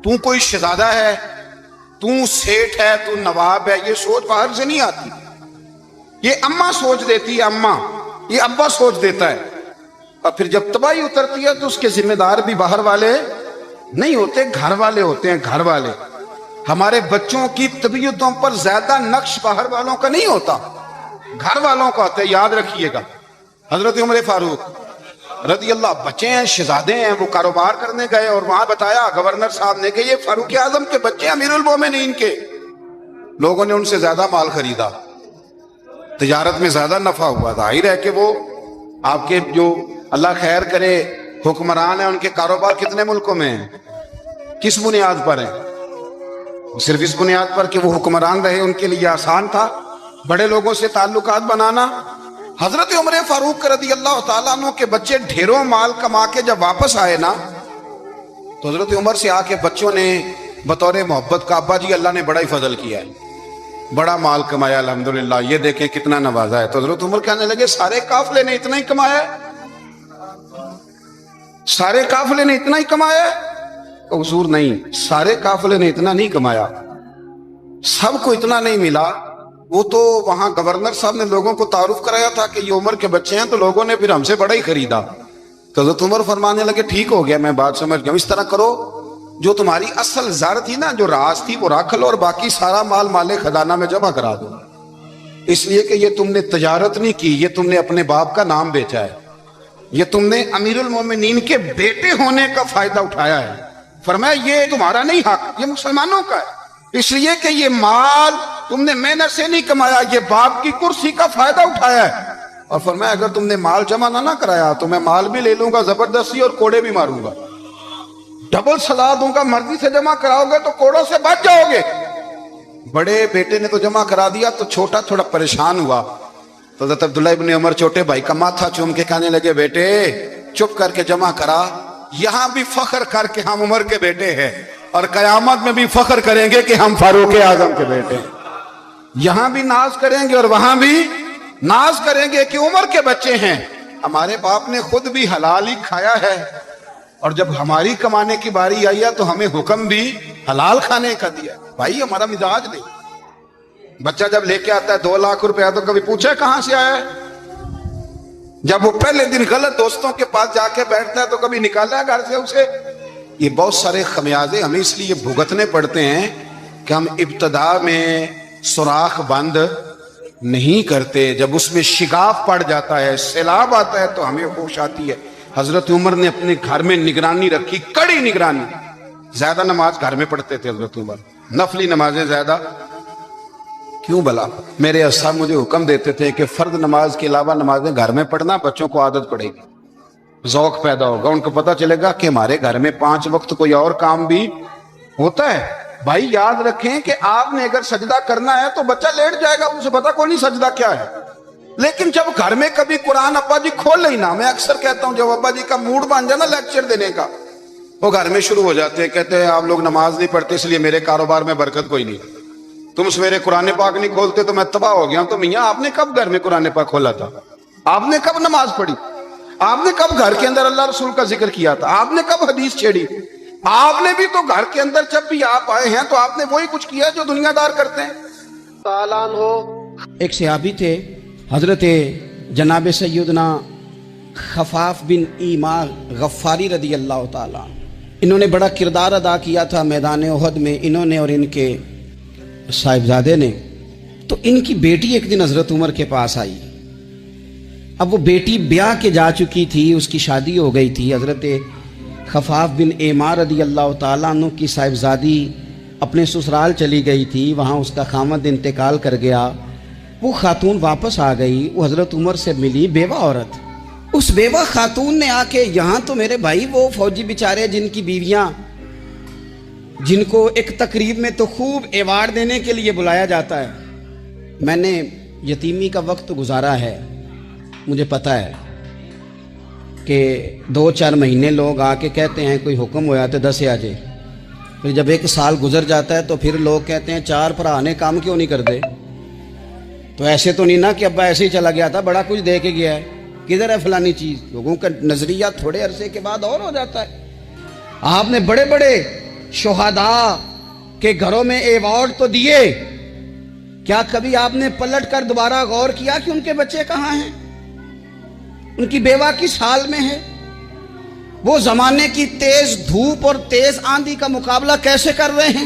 [SPEAKER 1] تو کوئی شہزادہ ہے, تو سیٹھ ہے, تو نواب ہے, یہ سوچ باہر سے نہیں آتی. یہ اماں سوچ دیتی ہے, اماں, یہ ابا سوچ دیتا ہے. اور پھر جب تباہی اترتی ہے تو اس کے ذمہ دار بھی باہر والے نہیں ہوتے, گھر والے ہوتے ہیں, گھر والے. ہمارے بچوں کی طبیعتوں پر زیادہ نقش باہر والوں کا نہیں ہوتا، گھر والوں کا ہوتا ہے، یاد رکھیے گا۔ حضرت عمر فاروق رضی اللہ، بچے ہیں، شہزادے ہیں، وہ کاروبار کرنے گئے اور وہاں بتایا گورنر صاحب نے کہ یہ فاروق اعظم کے بچے امیر المومنین کے۔ لوگوں نے ان سے زیادہ مال خریدا، تجارت میں زیادہ نفع ہوا، ظاہر ہے کہ وہ آپ کے جو اللہ خیر کرے حکمران ہیں، ان کے کاروبار کتنے ملکوں میں ہیں، کس بنیاد پر ہیں؟ صرف اس بنیاد پر کہ وہ حکمران رہے، ان کے لیے آسان تھا بڑے لوگوں سے تعلقات بنانا۔ حضرت عمر فاروق رضی اللہ تعالیٰ عنہ کے بچے ڈھیروں مال کما کے جب واپس آئے نا، تو حضرت عمر سے آ کے بچوں نے بطور محبت کا، ابا جی اللہ نے بڑا ہی فضل کیا ہے، بڑا مال کمایا الحمدللہ، یہ دیکھیں کتنا نوازا ہے۔ تو حضرت عمر کہنے لگے سارے قافلے نے اتنا ہی کمایا ہے، سارے قافلے نے اتنا ہی کمایا ہے؟ تو حضور نہیں، سارے قافلے نے اتنا نہیں کمایا، سب کو اتنا نہیں ملا۔ وہ تو وہاں گورنر صاحب نے لوگوں کو تعارف کرایا تھا کہ یہ عمر کے بچے ہیں، تو لوگوں نے پھر ہم سے بڑا ہی خریدا۔ تو حضرت عمر فرمانے لگے ٹھیک ہو گیا، میں بات سمجھ گیا، اس طرح کرو جو تمہاری اصل زر تھی نا، جو راز تھی، وہ رکھ لو اور باقی سارا مال مال خزانہ میں جمع کرا دو، اس لیے کہ یہ تم نے تجارت نہیں کی، یہ تم نے اپنے باپ کا نام بیچا ہے، یہ تم نے امیر المومنین کے بیٹے ہونے کا فائدہ اٹھایا ہے۔ فرمایا یہ تمہارا نہیں حق، یہ مسلمانوں کا ہے، اس لیے کہ یہ مال تم نے محنت سے نہیں کمایا، یہ باپ کی کرسی کا فائدہ اٹھایا ہے۔ اور فرمایا اگر تم نے مال جمع نہ کرایا تو میں مال بھی لے لوں گا زبردستی اور کوڑے بھی ماروں گا، ڈبل سزا دوں گا، مرضی سے جمع کراؤ گے تو کوڑوں سے بچ جاؤ گے۔ بڑے بیٹے نے تو جمع کرا دیا، تو چھوٹا تھوڑا پریشان ہوا، تو حضرت عبداللہ ابن عمر چھوٹے بھائی کا ماتھا چوم کے کہنے لگے بیٹے چپ کر کے جمع کرا، یہاں بھی فخر کر کے ہم عمر کے بیٹے ہیں، اور قیامت میں بھی فخر کریں گے کہ ہم فاروق اعظم کے بیٹے ہیں، یہاں بھی ناز کریں گے اور وہاں بھی ناز کریں گے کہ عمر کے بچے ہیں۔ ہمارے باپ نے خود بھی حلال ہی کھایا ہے، اور جب ہماری کمانے کی باری آئی ہے تو ہمیں حکم بھی حلال کھانے کا دیا۔ بھائی ہمارا مزاج نہیں، بچہ جب لے کے آتا ہے 2 لاکھ روپیہ تو کبھی پوچھے کہاں سے آیا ہے؟ جب وہ پہلے دن غلط دوستوں کے پاس جا کے بیٹھتا ہے تو کبھی نکالا ہے گھر سے اسے؟ یہ بہت سارے خمیازے ہمیں اس لیے بھگتنے پڑتے ہیں کہ ہم ابتدا میں سوراخ بند نہیں کرتے، جب اس میں شگاف پڑ جاتا ہے، سیلاب آتا ہے تو ہمیں ہوش آتی ہے۔ حضرت عمر نے اپنے گھر میں نگرانی رکھی، کڑی نگرانی، زیادہ نماز گھر میں پڑھتے تھے حضرت عمر، نفلی نمازیں زیادہ کیوں بلا؟ میرے اساتذہ مجھے حکم دیتے تھے کہ فرض نماز کے علاوہ نمازیں گھر میں پڑھنا، بچوں کو عادت پڑے گی، ذوق پیدا ہوگا، ان کو پتہ چلے گا کہ ہمارے گھر میں 5 وقت کوئی اور کام بھی ہوتا ہے۔ بھائی یاد رکھیں کہ آپ نے اگر سجدہ کرنا ہے تو بچہ لیٹ جائے گا، اسے پتہ کوئی نہیں سجدہ کیا ہے، لیکن جب گھر میں کبھی قرآن ابا جی کھول لیں نا، میں اکثر کہتا ہوں جب ابا جی کا موڈ بن جائے نا لیکچر دینے کا، وہ گھر میں شروع ہو جاتے ہیں، کہتے ہیں آپ لوگ نماز نہیں پڑھتے اس لیے میرے کاروبار میں برکت کوئی نہیں، تم سویرے قرآن پاک نہیں کھولتے تو میں تباہ ہو گیا ہوں۔ تو میاں آپ نے کب گھر میں قرآن پاک کھولا تھا؟ آپ نے کب نماز پڑھی؟ آپ نے کب گھر کے اندر اللہ رسول کا ذکر کیا تھا؟ آپ نے کب حدیث چھیڑی؟ آپ نے بھی تو گھر کے اندر جب بھی آپ آئے ہیں تو آپ نے وہی کچھ کیا جو دنیا دار کرتے ہیں۔ تعالیٰ ہو
[SPEAKER 2] ایک صحابی تھے حضرت جناب سیدنا خفاف بن ایما غفاری رضی اللہ تعالیٰ، انہوں نے بڑا کردار ادا کیا تھا میدان احد میں، انہوں نے اور ان کے صاحبزادے نے۔ تو ان کی بیٹی ایک دن حضرت عمر کے پاس آئی، اب وہ بیٹی بیاہ کے جا چکی تھی، اس کی شادی ہو گئی تھی۔ حضرت خفاف بن ایما رضی اللہ تعالیٰ عنہ کی صاحبزادی اپنے سسرال چلی گئی تھی، وہاں اس کا خامد انتقال کر گیا، وہ خاتون واپس آ گئی، وہ حضرت عمر سے ملی، بیوہ عورت۔ اس بیوہ خاتون نے آ کے یہاں تو میرے بھائی وہ فوجی بیچارے جن کی بیویاں، جن کو ایک تقریب میں تو خوب ایوارڈ دینے کے لیے بلایا جاتا ہے، میں نے یتیمی کا وقت گزارا ہے، مجھے پتہ ہے کہ 2-4 مہینے لوگ آ کے کہتے ہیں کوئی حکم ہوا تو 10 آ جائے، پھر جب 1 سال گزر جاتا ہے تو پھر لوگ کہتے ہیں 4 بھرا نے کام کیوں نہیں کر دے؟ تو ایسے تو نہیں نا کہ ابا ایسے ہی چلا گیا تھا، بڑا کچھ دے کے گیا ہے، کدھر ہے فلانی چیز؟ لوگوں کا نظریہ تھوڑے عرصے کے بعد اور ہو جاتا ہے۔ آپ نے بڑے بڑے شہداء کے گھروں میں ایوارڈ تو دیے، کیا کبھی آپ نے پلٹ کر دوبارہ غور کیا کہ ان کے بچے کہاں ہیں؟ ان کی بیوہ کس حال میں ہے؟ وہ زمانے کی تیز دھوپ اور تیز آندھی کا مقابلہ کیسے کر رہے ہیں؟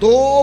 [SPEAKER 2] 2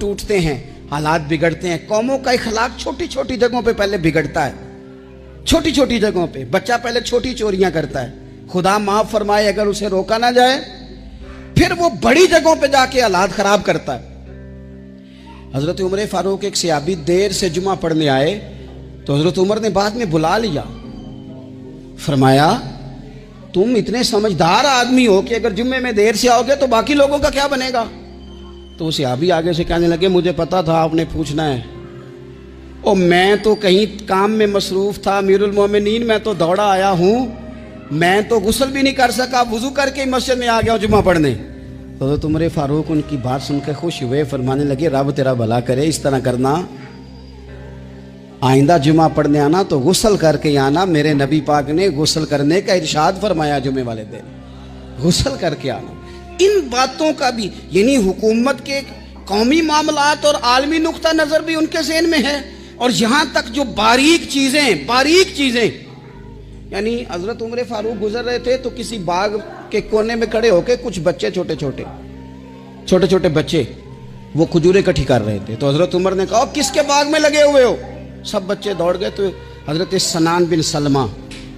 [SPEAKER 2] ٹوٹتے ہیں، حالات بگڑتے ہیں. قوموں کا اخلاق چھوٹی چھوٹی جگہوں پہ پہلے بگڑتا ہے. چھوٹی چھوٹی جگہوں پہ بچہ پہلے چھوٹی چوریاں کرتا ہے، خدا معاف فرمائے اگر اسے روکا نہ جائے، پھر وہ بڑی جگہوں پہ جا کے حالات خراب کرتا ہے. حضرت عمر فاروق ایک صحابی دیر سے جمعہ پڑھنے آئے تو حضرت عمر نے بعد میں بلا لیا، فرمایا تم اتنے سمجھدار آدمی ہو کہ اگر جمعے میں دیر سے آؤ گے تو باقی لوگوں کا کیا بنے گا؟ تو وہ صحابی آگے سے کہنے لگے مجھے پتا تھا آپ نے پوچھنا ہے، اور میں تو کہیں کام میں مصروف تھا امیر المومنین، میں تو دوڑا آیا ہوں، میں تو غسل بھی نہیں کر سکا، وضو کر کے مسجد میں آ گیا ہوں جمعہ پڑھنے. تو حضرت عمر فاروق ان کی بات سن کے خوش ہوئے، فرمانے لگے رب تیرا بھلا کرے، اس طرح کرنا، آئندہ جمعہ پڑھنے آنا تو غسل کر کے آنا، میرے نبی پاک نے غسل کرنے کا ارشاد فرمایا جمعے والے دن، غسل کر کے آنا. ان باتوں کا بھی یعنی حکومت کے قومی معاملات اور عالمی نقطہ نظر بھی ان کے ذہن میں ہے، اور یہاں تک جو باریک چیزیں یعنی حضرت عمر فاروق گزر رہے تھے تو کسی باغ کے کونے میں کھڑے ہو کے کچھ بچے چھوٹے چھوٹے بچے وہ کھجوریں اکٹھی کر رہے تھے. تو حضرت عمر نے کہا کس کے باغ میں لگے ہوئے ہو؟ سب بچے دوڑ گئے. تو حضرت سنان بن سلمہ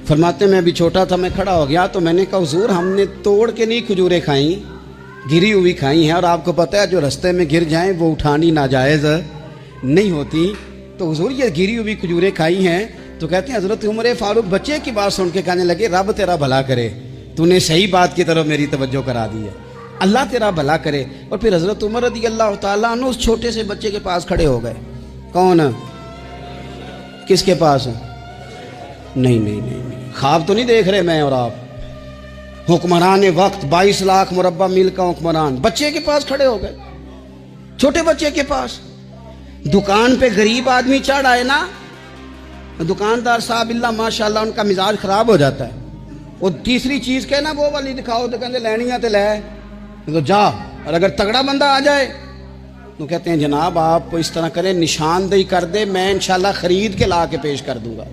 [SPEAKER 2] فرماتے میں ابھی چھوٹا تھا، میں کھڑا ہو گیا تو میں نے کہا حضور ہم نے توڑ کے نہیں کھجوریں کھائیں، گری ہوئی کھائی ہیں، اور آپ کو پتہ ہے جو رستے میں گر جائیں وہ اٹھانی ناجائز نہیں ہوتی، تو حضور یہ گری ہوئی کھجوریں کھائی ہیں. تو کہتے ہیں حضرت عمر فاروق بچے کی بات سن کے کہنے لگے رب تیرا بھلا کرے، تو نے صحیح بات کی طرف میری توجہ کرا دی ہے، اللہ تیرا بھلا کرے. اور پھر حضرت عمر رضی اللہ تعالیٰ عنہ اس چھوٹے سے بچے کے پاس کھڑے ہو گئے. کون؟ کس کے پاس؟ نہیں خواب تو نہیں دیکھ رہے میں اور آپ، حکمران وقت 22 لاکھ مربع میل کا حکمران بچے کے پاس کھڑے ہو گئے، چھوٹے بچے کے پاس. دکان پہ غریب آدمی چڑھ آئے نا، دکاندار صاحب اللہ ماشاءاللہ ان کا مزاج خراب ہو جاتا ہے. وہ تیسری چیز کہنا وہ والی دکھاؤ تو کہتے لینی ہے تو لے، تو جا. اور اگر تگڑا بندہ آ جائے تو کہتے ہیں جناب آپ اس طرح کریں نشاندہی کر دے، میں انشاءاللہ خرید کے لا کے پیش کر دوں گا.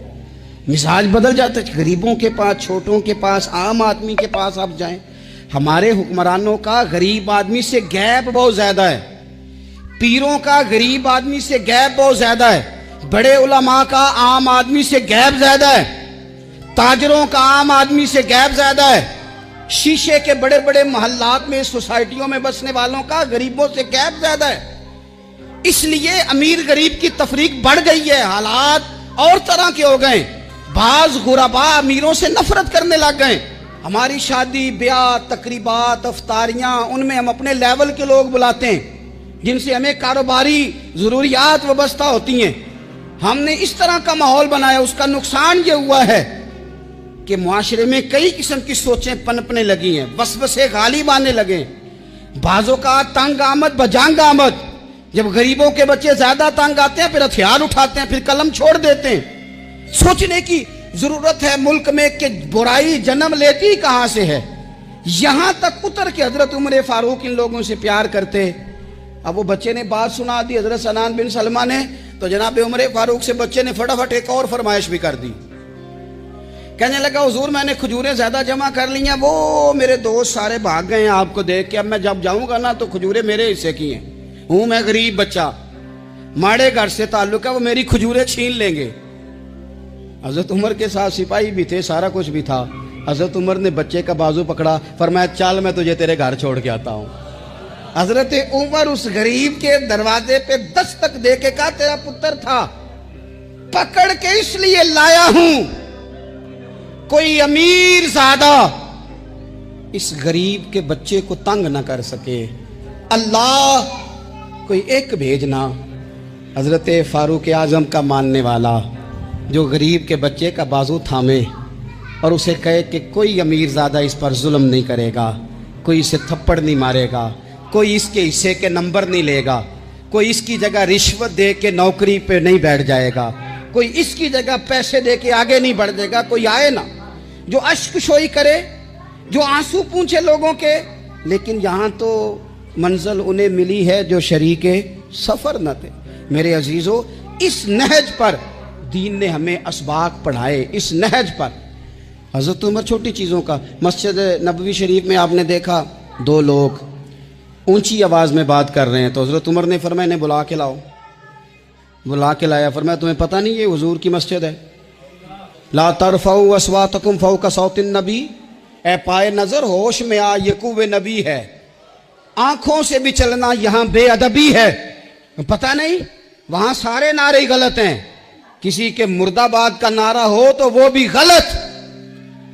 [SPEAKER 2] مزاج بدل جاتا ہے. غریبوں کے پاس، چھوٹوں کے پاس، عام آدمی کے پاس آپ جائیں. ہمارے حکمرانوں کا غریب آدمی سے گیپ بہت زیادہ ہے، پیروں کا غریب آدمی سے گیپ بہت زیادہ ہے، بڑے علماء کا عام آدمی سے گیپ زیادہ ہے، تاجروں کا عام آدمی سے گیپ زیادہ ہے، شیشے کے بڑے بڑے محلات میں سوسائٹیوں میں بسنے والوں کا غریبوں سے گیپ زیادہ ہے. اس لیے امیر غریب کی تفریق بڑھ گئی ہے، حالات اور طرح کے ہو گئے. بعض غربا امیروں سے نفرت کرنے لگ گئے. ہماری شادی بیاہ تقریبات افطاریاں ان میں ہم اپنے لیول کے لوگ بلاتے ہیں جن سے ہمیں کاروباری ضروریات وابستہ ہوتی ہیں. ہم نے اس طرح کا ماحول بنایا، اس کا نقصان یہ ہوا ہے کہ معاشرے میں کئی قسم کی سوچیں پنپنے لگی ہیں، وسوسے غالب آنے لگے. بعضوں کا تنگ آمد بجانگ آمد، جب غریبوں کے بچے زیادہ تنگ آتے ہیں پھر ہتھیار اٹھاتے ہیں، پھر قلم چھوڑ دیتے ہیں. سوچنے کی ضرورت ہے ملک میں کہ برائی جنم لیتی کہاں سے ہے. یہاں تک اتر کے حضرت عمر فاروق ان لوگوں سے پیار کرتے. اب وہ بچے نے بات سنا دی حضرت سنان بن سلمہ نے، تو جناب عمر فاروق سے بچے نے فٹافٹ ایک اور فرمائش بھی کر دی. کہنے لگا حضور میں نے کھجوریں زیادہ جمع کر لی ہیں، وہ میرے دوست سارے بھاگ گئے ہیں آپ کو دیکھ کے، اب میں جب جاؤں گا نا تو کھجوریں میرے حصے کی ہیں، ہوں میں غریب بچہ، ماڑے گھر سے تعلق ہے، وہ میری کھجوریں چھین لیں گے. حضرت عمر کے ساتھ سپاہی بھی تھے، سارا کچھ بھی تھا. حضرت عمر نے بچے کا بازو پکڑا، فرمایا چل میں تجھے تیرے گھر چھوڑ کے آتا ہوں. حضرت عمر اس غریب کے دروازے پہ دستک دے کے کہا تیرا پتر تھا، پکڑ کے اس لیے لایا ہوں کوئی امیر زادہ اس غریب کے بچے کو تنگ نہ کر سکے، اللہ کوئی ایک بھیجنا حضرت فاروق اعظم کا ماننے والا جو غریب کے بچے کا بازو تھامے اور اسے کہے کہ کوئی امیر زادہ اس پر ظلم نہیں کرے گا، کوئی اسے تھپڑ نہیں مارے گا، کوئی اس کے حصے کے نمبر نہیں لے گا، کوئی اس کی جگہ رشوت دے کے نوکری پہ نہیں بیٹھ جائے گا، کوئی اس کی جگہ پیسے دے کے آگے نہیں بڑھ جائے گا. کوئی آئے نا جو اشک شوئی کرے، جو آنسو پونچھے لوگوں کے. لیکن یہاں تو منزل انہیں ملی ہے جو شریک سفر نہ تھے. میرے عزیزو، اس نہج پر دین نے ہمیں اسباق پڑھائے. اس نہج پر حضرت عمر چھوٹی چیزوں کا، مسجد نبوی شریف میں آپ نے دیکھا 2 لوگ، اونچی آواز میں بات کر رہے ہیں تو حضرت عمر نے فرمایا انہیں بلا کے لاؤ. بلا کے لایا. فرمایا تمہیں پتہ نہیں یہ حضور کی مسجد ہے؟ لا ترفعوا اصواتکم فوق صوت النبی. اے پائے نظر ہوش میں آ، یہ کوہ نبی ہے. آنکھوں سے بھی چلنا یہاں بے ادبی ہے. پتہ نہیں وہاں سارے نعرے غلط ہیں. کسی کے مرد آباد کا نعرہ ہو تو وہ بھی غلط،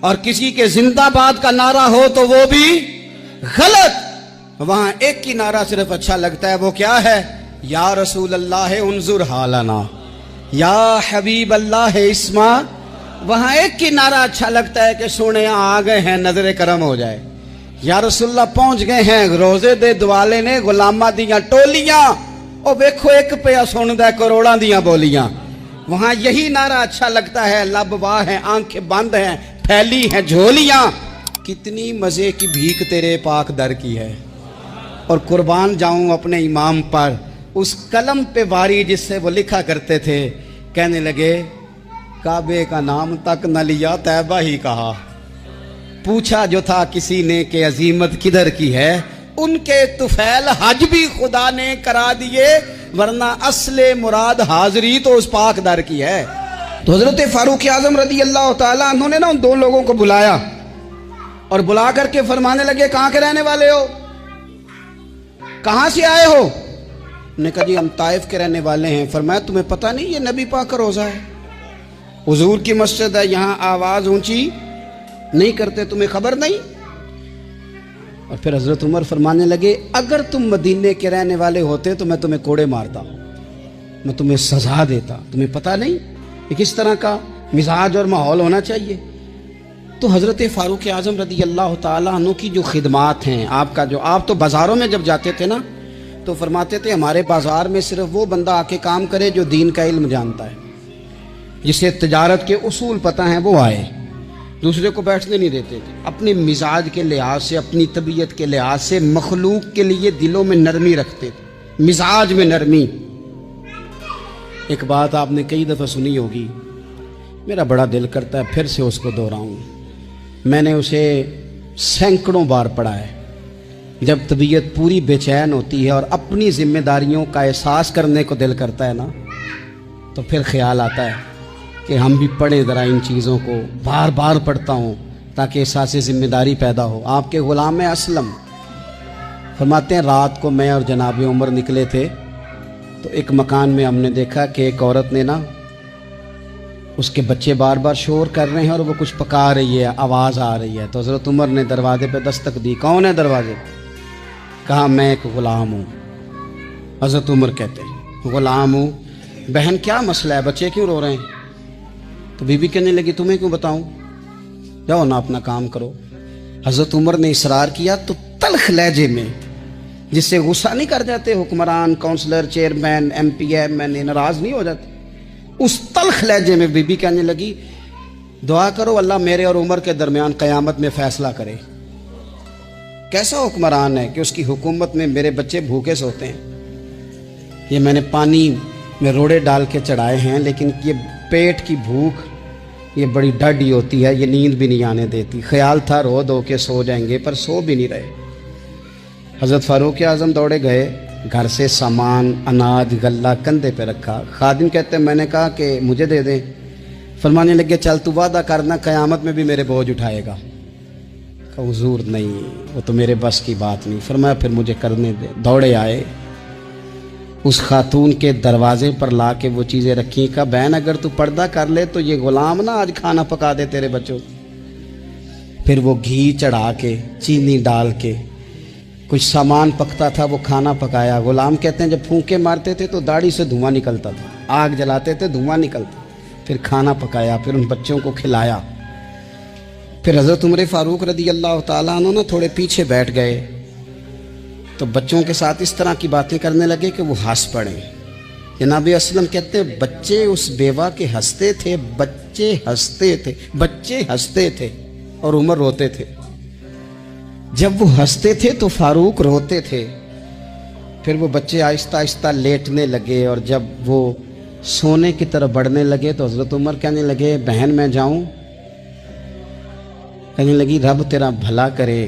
[SPEAKER 2] اور کسی کے زندہ باد کا نعرہ ہو تو وہ بھی غلط. وہاں ایک ہی نعرہ صرف اچھا لگتا ہے. وہ کیا ہے؟ یا رسول اللہ انظر حالنا، یا حبیب اللہ اسما. وہاں ایک ہی نعرہ اچھا لگتا ہے کہ سونے آ گئے ہیں، نظر کرم ہو جائے. یا رسول اللہ پہنچ گئے ہیں، روزے دے دوالے نے غلامہ دیاں ٹولیاں، او ویکھو ایک پیا سندا کروڑاں دیاں بولیاں. وہاں یہی نعرہ اچھا لگتا ہے. لب واہ ہیں، آنکھیں بند ہیں، پھیلی ہیں جھولیاں. کتنی مزے کی بھیک تیرے پاک در کی ہے. اور قربان جاؤں اپنے امام پر، اس قلم پہ واری جس سے وہ لکھا کرتے تھے. کہنے لگے کعبے کا نام تک نہ لیا، طیبہ ہی کہا. پوچھا جو تھا کسی نے کہ عظیمت کدھر کی ہے، ان کے طفیل حج بھی خدا نے کرا دیے، ورنہ اصل مراد حاضری تو اس پاک در کی ہے. تو حضرت فاروق اعظم رضی اللہ تعالیٰ عنہ نے نا ان دو لوگوں کو بلایا اور بلا کر کے فرمانے لگے کہاں کے رہنے والے ہو، کہاں سے آئے ہو؟ نے کہا جی ہم طائف کے رہنے والے ہیں. فرمایا تمہیں پتہ نہیں یہ نبی پاک کا روزہ ہے، حضور کی مسجد ہے، یہاں آواز اونچی نہیں کرتے، تمہیں خبر نہیں؟ اور پھر حضرت عمر فرمانے لگے اگر تم مدینے کے رہنے والے ہوتے تو میں تمہیں کوڑے مارتا، میں تمہیں سزا دیتا. تمہیں پتہ نہیں کہ کس طرح کا مزاج اور ماحول ہونا چاہیے. تو حضرت فاروق اعظم رضی اللہ تعالیٰ عنہ کی جو خدمات ہیں، آپ تو بازاروں میں جب جاتے تھے نا تو فرماتے تھے ہمارے بازار میں صرف وہ بندہ آ کے کام کرے جو دین کا علم جانتا ہے، جسے تجارت کے اصول پتہ ہیں وہ آئے. دوسرے کو بیٹھنے نہیں دیتے تھے. اپنے مزاج کے لحاظ سے، اپنی طبیعت کے لحاظ سے مخلوق کے لیے دلوں میں نرمی رکھتے تھے، مزاج میں نرمی. ایک بات آپ نے کئی دفعہ سنی ہوگی، میرا بڑا دل کرتا ہے پھر سے اس کو دہراؤں. میں نے اسے سینکڑوں بار پڑھا ہے. جب طبیعت پوری بے چین ہوتی ہے اور اپنی ذمہ داریوں کا احساس کرنے کو دل کرتا ہے نا، تو پھر خیال آتا ہے کہ ہم بھی پڑھیں ذرا ان چیزوں کو. بار بار پڑھتا ہوں تاکہ احساس ذمہ داری پیدا ہو. آپ کے غلام اسلم فرماتے ہیں رات کو میں اور جناب عمر نکلے تھے تو ایک مکان میں ہم نے دیکھا کہ ایک عورت نے نا، اس کے بچے بار بار شور کر رہے ہیں اور وہ کچھ پکا رہی ہے، آواز آ رہی ہے. تو حضرت عمر نے دروازے پہ دستک دی. کون ہے دروازے؟ کہا میں ایک غلام ہوں. حضرت عمر کہتے ہیں غلام ہوں. بہن کیا مسئلہ ہے، بچے کیوں رو رہے ہیں؟ تو بی بی کہنے لگی تمہیں کیوں بتاؤں، جاؤ نا اپنا کام کرو. حضرت عمر نے اصرار کیا تو تلخ لہجے میں، جس سے غصہ نہیں کر جاتے حکمران، councillor, chairman, M P M N A ناراض نہیں ہو جاتے، اس تلخ لہجے میں بی بی کہنے لگی دعا کرو اللہ میرے اور عمر کے درمیان قیامت میں فیصلہ کرے. کیسا حکمران ہے کہ اس کی حکومت میں میرے بچے بھوکے سوتے ہیں. یہ میں نے پانی میں روڑے ڈال کے چڑھائے ہیں، لیکن یہ پیٹ کی بھوک یہ بڑی ڈاڈی ہوتی ہے، یہ نیند بھی نہیں آنے دیتی. خیال تھا رو دو کے سو جائیں گے، پر سو بھی نہیں رہے. حضرت فاروق اعظم دوڑے گئے، گھر سے سامان، اناج، غلہ کندھے پہ رکھا. خادم کہتے ہیں میں نے کہا کہ مجھے دے دیں. فرمانے لگے چل تو وعدہ کرنا قیامت میں بھی میرے بوجھ اٹھائے گا. کہا حضور نہیں، وہ تو میرے بس کی بات نہیں. فرمایا پھر مجھے کرنے دے. دوڑے آئے، اس خاتون کے دروازے پر لا کے وہ چیزیں رکھیں. کہا بہن اگر تو پردہ کر لے تو یہ غلام نا آج کھانا پکا دے تیرے بچوں. پھر وہ گھی چڑھا کے، چینی ڈال کے، کچھ سامان پکتا تھا وہ کھانا پکایا. غلام کہتے ہیں جب پھونکے مارتے تھے تو داڑھی سے دھواں نکلتا تھا، آگ جلاتے تھے دھواں نکلتا. پھر کھانا پکایا، پھر ان بچوں کو کھلایا. پھر حضرت عمر فاروق رضی اللہ تعالیٰ عنہ تھوڑے پیچھے بیٹھ گئے تو بچوں کے ساتھ اس طرح کی باتیں کرنے لگے کہ وہ ہنس پڑے. جناب اسلم کہتے ہیں بچے اس بیوہ کے ہنستے تھے، بچے ہنستے تھے اور عمر روتے تھے. جب وہ ہنستے تھے تو فاروق روتے تھے. پھر وہ بچے آہستہ آہستہ لیٹنے لگے اور جب وہ سونے کی طرف بڑھنے لگے تو حضرت عمر کہنے لگے بہن میں جاؤں؟ کہنے لگی رب تیرا بھلا کرے،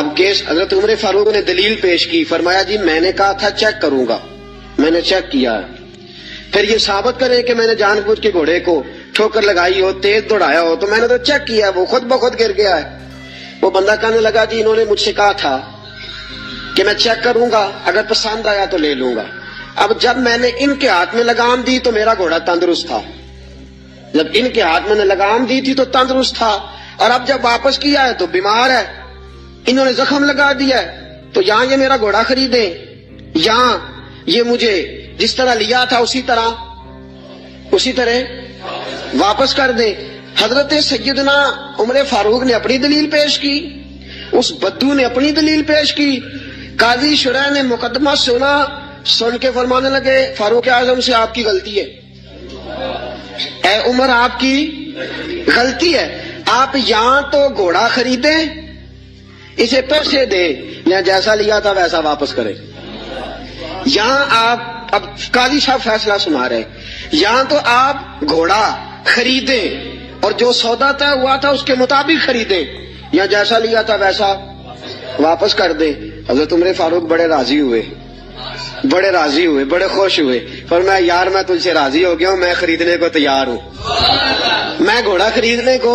[SPEAKER 3] اب کیس حضرت عمر فاروق نے دلیل پیش کی، فرمایا جی میں نے کہا تھا چیک کروں گا، میں نے چیک کیا ہے، پھر یہ ثابت کریں کہ میں نے جان بوجھ کے گھوڑے کو ٹھوکر لگائی ہو، تیز دوڑایا ہو، تو میں نے تو چیک کیا ہے، وہ خود بخود گر گیا ہے۔ وہ بندہ کہنے لگا جی انہوں نے مجھ سے کہا تھا کہ میں چیک کروں گا، اگر پسند آیا تو لے لوں گا۔ اب جب میں نے ان کے ہاتھ میں لگام دی تو میرا گھوڑا تندرست تھا، جب ان کے ہاتھ میں نے لگام دی تھی تو تندرست تھا، اور اب جب واپس کیا ہے تو بیمار ہے، انہوں نے زخم لگا دیا ہے، تو یہاں یہ میرا گھوڑا خریدیں، یہاں یہ مجھے جس طرح لیا تھا اسی طرح واپس کر دیں۔ حضرت سیدنا عمر فاروق نے اپنی دلیل پیش کی، اس بدو نے اپنی دلیل پیش کی، قاضی شرح نے مقدمہ سن کے فرمانے لگے فاروق اعظم سے آپ کی غلطی ہے، اے عمر آپ کی غلطی ہے، آپ یہاں تو گھوڑا خریدیں، اسے پیسے دیں، یا جیسا لیا تھا ویسا واپس کریں۔ یہاں آپ اب قاضی صاحب فیصلہ سنا رہے، یہاں تو آپ گھوڑا خریدیں اور جو سودا طے ہوا تھا اس کے مطابق خریدیں، یا جیسا لیا تھا ویسا واپس کر دیں۔ حضرت عمر فاروق بڑے راضی ہوئے، بڑے خوش ہوئے، فرمایا یار میں تجھ سے راضی ہو گیا ہوں، میں خریدنے کو تیار ہوں، میں گھوڑا خریدنے کو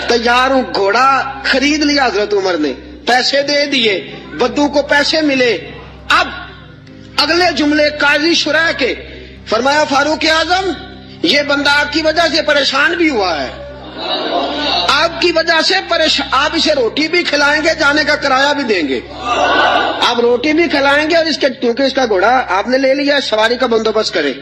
[SPEAKER 3] تیار ہوں۔ گھوڑا خرید لیا حضرت عمر نے، پیسے دے دیے، بدو کو پیسے ملے۔ اب اگلے جملے قاضی شرح کے، فرمایا فاروق اعظم یہ بندہ آپ کی وجہ سے پریشان بھی ہوا ہے، آپ کی وجہ سے آپ اسے روٹی بھی کھلائیں گے، جانے کا کرایہ بھی دیں گے، آپ روٹی بھی کھلائیں گے، اور کیونکہ اس کا گھوڑا آپ نے لے لیا، سواری کا بندوبست کرے۔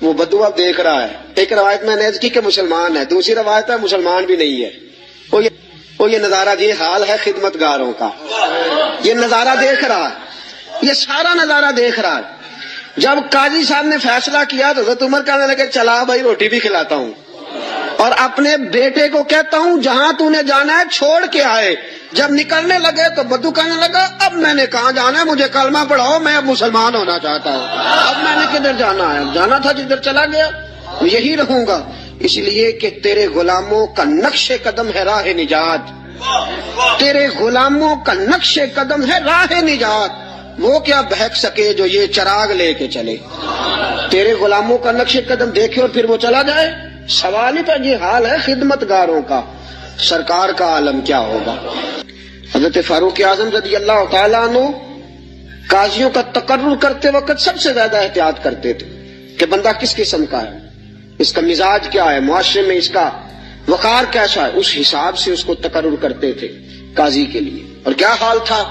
[SPEAKER 3] وہ بدو اب دیکھ رہا ہے، ایک روایت میں نے کی کہ مسلمان ہے، دوسری روایت ہے مسلمان بھی نہیں ہے، وہ یہ نظارہ، یہ حال ہے خدمت گاروں کا، یہ نظارہ دیکھ رہا ہے، یہ سارا نظارہ دیکھ رہا ہے۔ جب قاضی صاحب نے فیصلہ کیا تو حضرت عمر کہنے لگے چلا بھائی روٹی بھی کھلاتا ہوں، اور اپنے بیٹے کو کہتا ہوں جہاں تو نے جانا ہے چھوڑ کے آئے۔ جب نکلنے لگے تو بدو کہنے لگا اب میں نے کہاں جانا ہے، مجھے کلمہ پڑھاؤ، میں اب مسلمان ہونا چاہتا ہوں، اب میں نے کدھر جانا ہے، جانا تھا جدھر چلا گیا یہی رہوں گا، اس لیے کہ تیرے غلاموں کا نقش قدم ہے راہ نجات، تیرے غلاموں کا نقش قدم ہے راہ نجات، وہ کیا بہک سکے جو یہ چراغ لے کے چلے، تیرے غلاموں کا نقش قدم دیکھے اور پھر وہ چلا جائے۔ سوال ہی تو یہ حال ہے خدمت گاروں کا، سرکار کا عالم کیا ہوگا۔ حضرت فاروق اعظم رضی اللہ تعالیٰ عنہ قاضیوں کا تقرر کرتے وقت سب سے زیادہ احتیاط کرتے تھے کہ بندہ کس قسم کا ہے، اس کا مزاج کیا ہے، معاشرے میں اس کا وقار کیسا ہے، اس حساب سے اس کو تقرر کرتے تھے قاضی کے لیے۔ اور کیا حال تھا،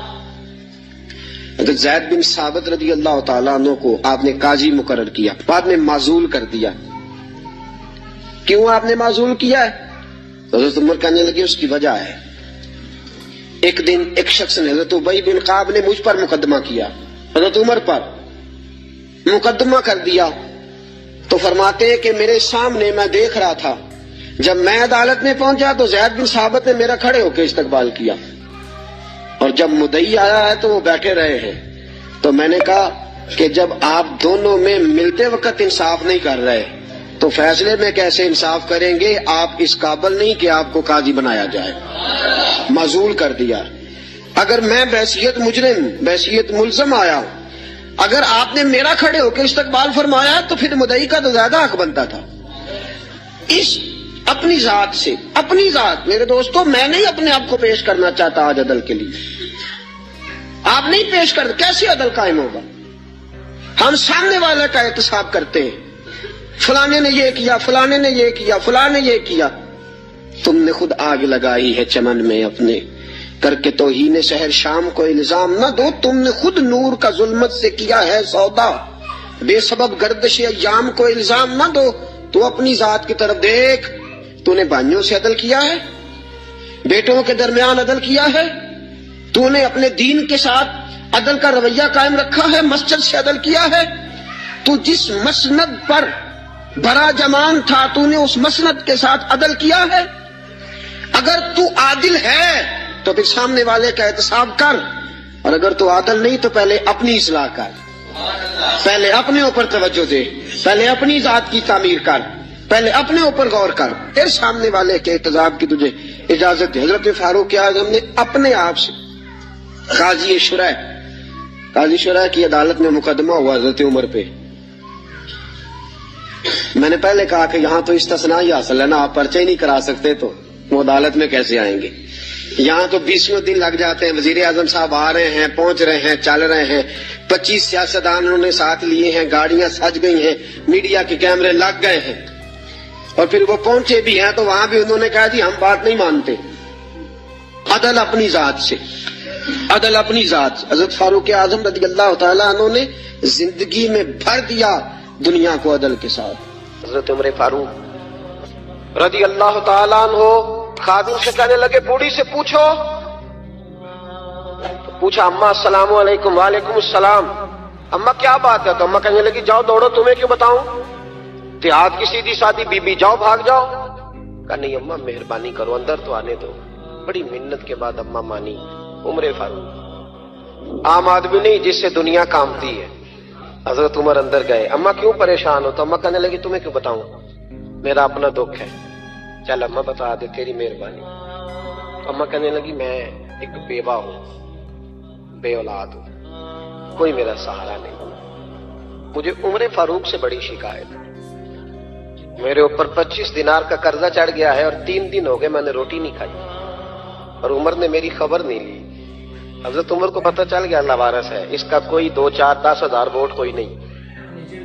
[SPEAKER 3] حضرت زید بن ثابت رضی اللہ تعالیٰ عنہ کو آپ نے قاضی مقرر کیا، بعد میں معزول کر دیا۔ کیوں آپ نے معزول کیا ہے؟ حضرت عمر کہنے لگے اس کی وجہ ہے، ایک دن ایک شخص نے، حضرت ابی بن کعب نے مجھ پر مقدمہ کیا، حضرت عمر پر مقدمہ کر دیا، تو فرماتے کہ میرے سامنے میں دیکھ رہا تھا، جب میں عدالت میں پہنچا تو زید بن ثابت نے میرا کھڑے ہو کے استقبال کیا، اور جب مدعی آیا ہے تو وہ بیٹھے رہے ہیں، تو میں نے کہا کہ جب آپ دونوں میں ملتے وقت انصاف نہیں کر رہے تو فیصلے میں کیسے انصاف کریں گے، آپ اس قابل نہیں کہ آپ کو قاضی بنایا جائے، معزول کر دیا۔ اگر میں بحیثیت ملزم آیا ہوں، اگر آپ نے میرا کھڑے ہو کے استقبال فرمایا تو پھر مدعی کا تو زیادہ حق بنتا تھا۔ اس اپنی ذات سے، اپنی ذات، میرے دوستوں میں نہیں اپنے آپ کو پیش کرنا چاہتا آج عدل کے لیے، آپ نہیں پیش کرتے، کیسے عدل قائم ہوگا؟ ہم سامنے والے کا احتساب کرتے ہیں، فلانے نے یہ کیا، فلانے نے یہ کیا، فلانے نے یہ کیا۔ تم نے خود آگ لگائی ہے چمن میں اپنے، کر کے توہین شہر شام کو الزام نہ دو، تم نے خود نور کا ظلمت سے کیا ہے سودا، بے سبب گردش ایام کو الزام نہ دو۔ تو اپنی ذات کی طرف دیکھ، تو نے بھائیوں سے عدل کیا ہے، بیٹوں کے درمیان عدل کیا ہے، تو نے اپنے دین کے ساتھ عدل کا رویہ قائم رکھا ہے، مسجد سے عدل کیا ہے، تو جس مسند پر بڑا جمان تھا تو نے اس مسند کے ساتھ عدل کیا ہے۔ اگر تو عادل ہے تو پھر سامنے والے کا احتساب کر، اور اگر تو عادل نہیں تو پہلے اپنی اصلاح کر، پہلے اپنے اوپر توجہ دے، پہلے اپنی ذات کی تعمیر کر، پہلے اپنے اوپر غور کر، پھر سامنے والے کے احتساب کی تجھے اجازت دی۔ حضرت فاروق اعظم نے اپنے آپ سے قاضی شرح کی عدالت میں مقدمہ ہوا حضرت عمر پہ۔ میں نے پہلے کہا کہ یہاں تو استثناء ہی حاصل ہے نا، آپ پرچہ ہی نہیں کرا سکتے تو وہ عدالت میں کیسے آئیں گے؟ یہاں تو 20 دن لگ جاتے ہیں، وزیر اعظم صاحب آ رہے ہیں، پہنچ رہے ہیں، چل رہے ہیں، 25 سیاستدان انہوں نے ساتھ لیے ہیں، گاڑیاں سج گئی ہیں، میڈیا کے کیمرے لگ گئے ہیں، اور پھر وہ پہنچے بھی ہیں تو وہاں بھی انہوں نے کہا جی ہم بات نہیں مانتے۔ عدل اپنی ذات سے، عدل اپنی ذات سے۔ حضرت فاروق اعظم رضی اللہ تعالیٰ عنہ نے زندگی میں بھر دیا دنیا کو عدل کے ساتھ۔ حضرت عمر فاروق رضی اللہ تعالیٰ عنہ خادم سے کہنے لگے بوڑھی سے پوچھو، تو پوچھا اماں السلام علیکم۔ وعلیکم السلام۔ اماں کیا بات ہے؟ تو اماں کہنے لگی جاؤ دوڑو، تمہیں کیوں بتاؤں، دیہات کی سیدھی سادھی بی بی، جاؤ بھاگ جاؤ۔ کہا نہیں اماں مہربانی کرو، اندر تو آنے دو۔ بڑی منت کے بعد اماں مانی۔ عمر فاروق عام آدمی نہیں جس سے دنیا کامتی ہے۔ حضرت عمر اندر گئے، اماں کیوں پریشان ہو؟ تو اماں کہنے لگی تمہیں کیوں بتاؤں، میرا اپنا دکھ ہے۔ چل اماں بتا دے، تیری مہربانی۔ اماں کہنے لگی میں ایک بیوہ ہوں، بے اولاد ہوں، کوئی میرا سہارا نہیں، مجھے عمر فاروق سے بڑی شکایت ہے، میرے اوپر 25 دینار کا قرضہ چڑھ گیا ہے اور 3 دن ہو گئے میں نے روٹی نہیں کھائی، اور عمر نے میری خبر نہیں لی۔ حضرت عمر کو پتہ چل گیا لوارث ہے، اس کا کوئی 2 4 10 ہزار ووٹ کوئی نہیں،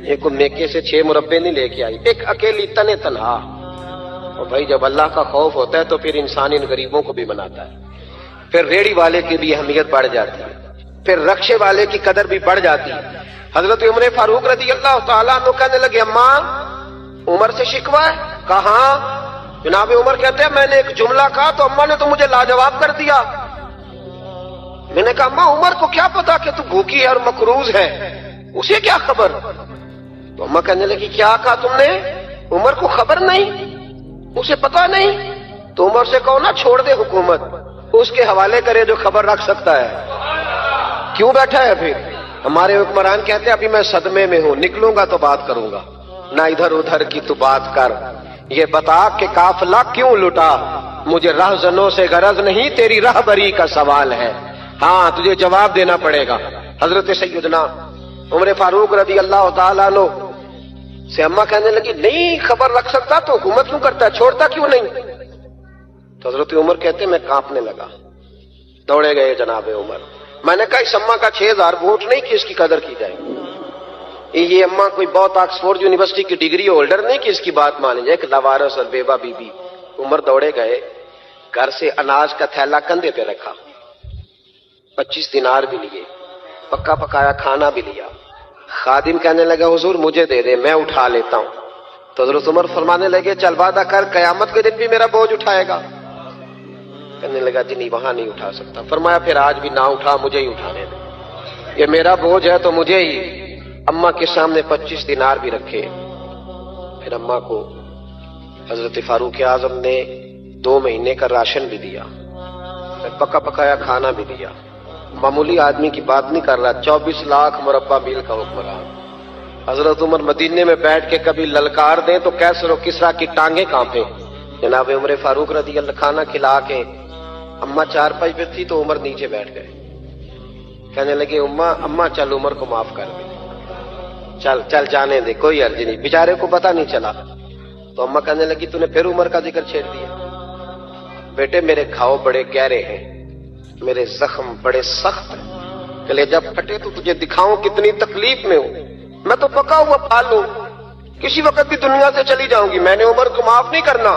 [SPEAKER 3] یہ کوئی میکے سے 6 مربے نہیں لے کے آئی، ایک اکیلی تنہا۔ اور بھائی جب اللہ کا خوف ہوتا ہے تو پھر انسان ان غریبوں کو بھی مناتا ہے، پھر ریڑھی والے کی بھی اہمیت بڑھ جاتی ہے، پھر رکشے والے کی قدر بھی بڑھ جاتی ہے۔ حضرت عمر فاروق رضی اللہ تعالیٰ عنہ کہنے لگے اماں عمر سے شکوہ ہے؟ کہاں؟ جناب عمر کہتے ہیں میں نے ایک جملہ کہا تو اماں نے تو مجھے لاجواب کر دیا۔ میں نے کہا اماں عمر کو کیا پتا کہ تو بھوکی ہے اور مقروض ہے، اسے کیا خبر؟ تو اماں کہنے لگی کیا کہا تم نے؟ عمر کو خبر نہیں، اسے پتا نہیں؟ تو عمر سے کہو نا چھوڑ دے حکومت، اس کے حوالے کرے جو خبر رکھ سکتا ہے، کیوں بیٹھا ہے پھر؟ ہمارے حکمران کہتے ہیں ابھی میں صدمے میں ہوں، نکلوں گا تو بات کروں گا، نہ ادھر ادھر کی تو بات کر، یہ بتا کہ قافلہ کیوں لٹا، مجھے رہزنوں سے غرض نہیں، تیری رہبری کا سوال ہے، ہاں تجھے جواب دینا پڑے گا۔ حضرت سیدنا عمر فاروق رضی اللہ تعالیٰ عنہ سے اماں کہنے لگی نہیں خبر رکھ سکتا تو حکومت کیوں کرتا ہے، چھوڑتا کیوں نہیں؟ تو حضرت عمر کہتے میں کانپنے لگا، دوڑے گئے جناب عمر۔ میں نے کہا اس اماں کا 6000 ووٹ نہیں کہ اس کی قدر کی جائے، یہ اماں کوئی بہت آکسفورڈ یونیورسٹی کی ڈگری ہولڈر نہیں کہ اس کی بات مانی جائے، کہ لاوارث اور بیوہ بی بی۔ عمر دوڑے گئے، گھر سے اناج کا تھیلا کندھے پہ رکھا، 25 دینار بھی لیے، پکا پکایا کھانا بھی لیا۔ خادم کہنے لگا حضور مجھے دے دے میں اٹھا لیتا ہوں۔ تو حضرت عمر فرمانے لگے چل وعدہ کر قیامت کے دن بھی میرا بوجھ اٹھائے گا؟ کہنے لگا جی نہیں وہاں نہیں اٹھا سکتا۔ فرمایا پھر آج بھی نہ اٹھا، مجھے ہی اٹھانے دے، یہ میرا بوجھ ہے تو مجھے ہی۔ اماں کے سامنے 25 دینار بھی رکھے، پھر اماں کو حضرت فاروق اعظم نے 2 مہینے کا راشن بھی دیا، پھر پکا پکایا کھانا بھی دیا۔ معمولی آدمی کی بات نہیں کر رہا، 24 لاکھ مربع میل کا حکمران۔ حضرت عمر مدینے میں بیٹھ کے کبھی للکار دیں تو کیسر و کسریٰ کی ٹانگیں کانپیں۔ جناب عمر فاروق رضی اللہ کھانا کھلا کے اماں چارپائی پہ تھی تو عمر نیچے بیٹھ گئے، کہنے لگے اماں چل عمر کو معاف کر دے، چل چل جانے دے، کوئی عرض نہیں، بیچارے کو پتہ نہیں چلا۔ تو اماں کہنے لگی تو نے پھر عمر کا ذکر چھیڑ دیا۔ بیٹے میرے گھاؤ بڑے گہرے ہیں، میرے زخم بڑے سخت ہیں، کلیجہ پھٹے تو تجھے دکھاؤں کتنی تکلیف میں ہوں، میں تو پکا ہوا پھال ہوں، کسی وقت بھی دنیا سے چلی جاؤں گی، میں نے عمر کو معاف نہیں کرنا۔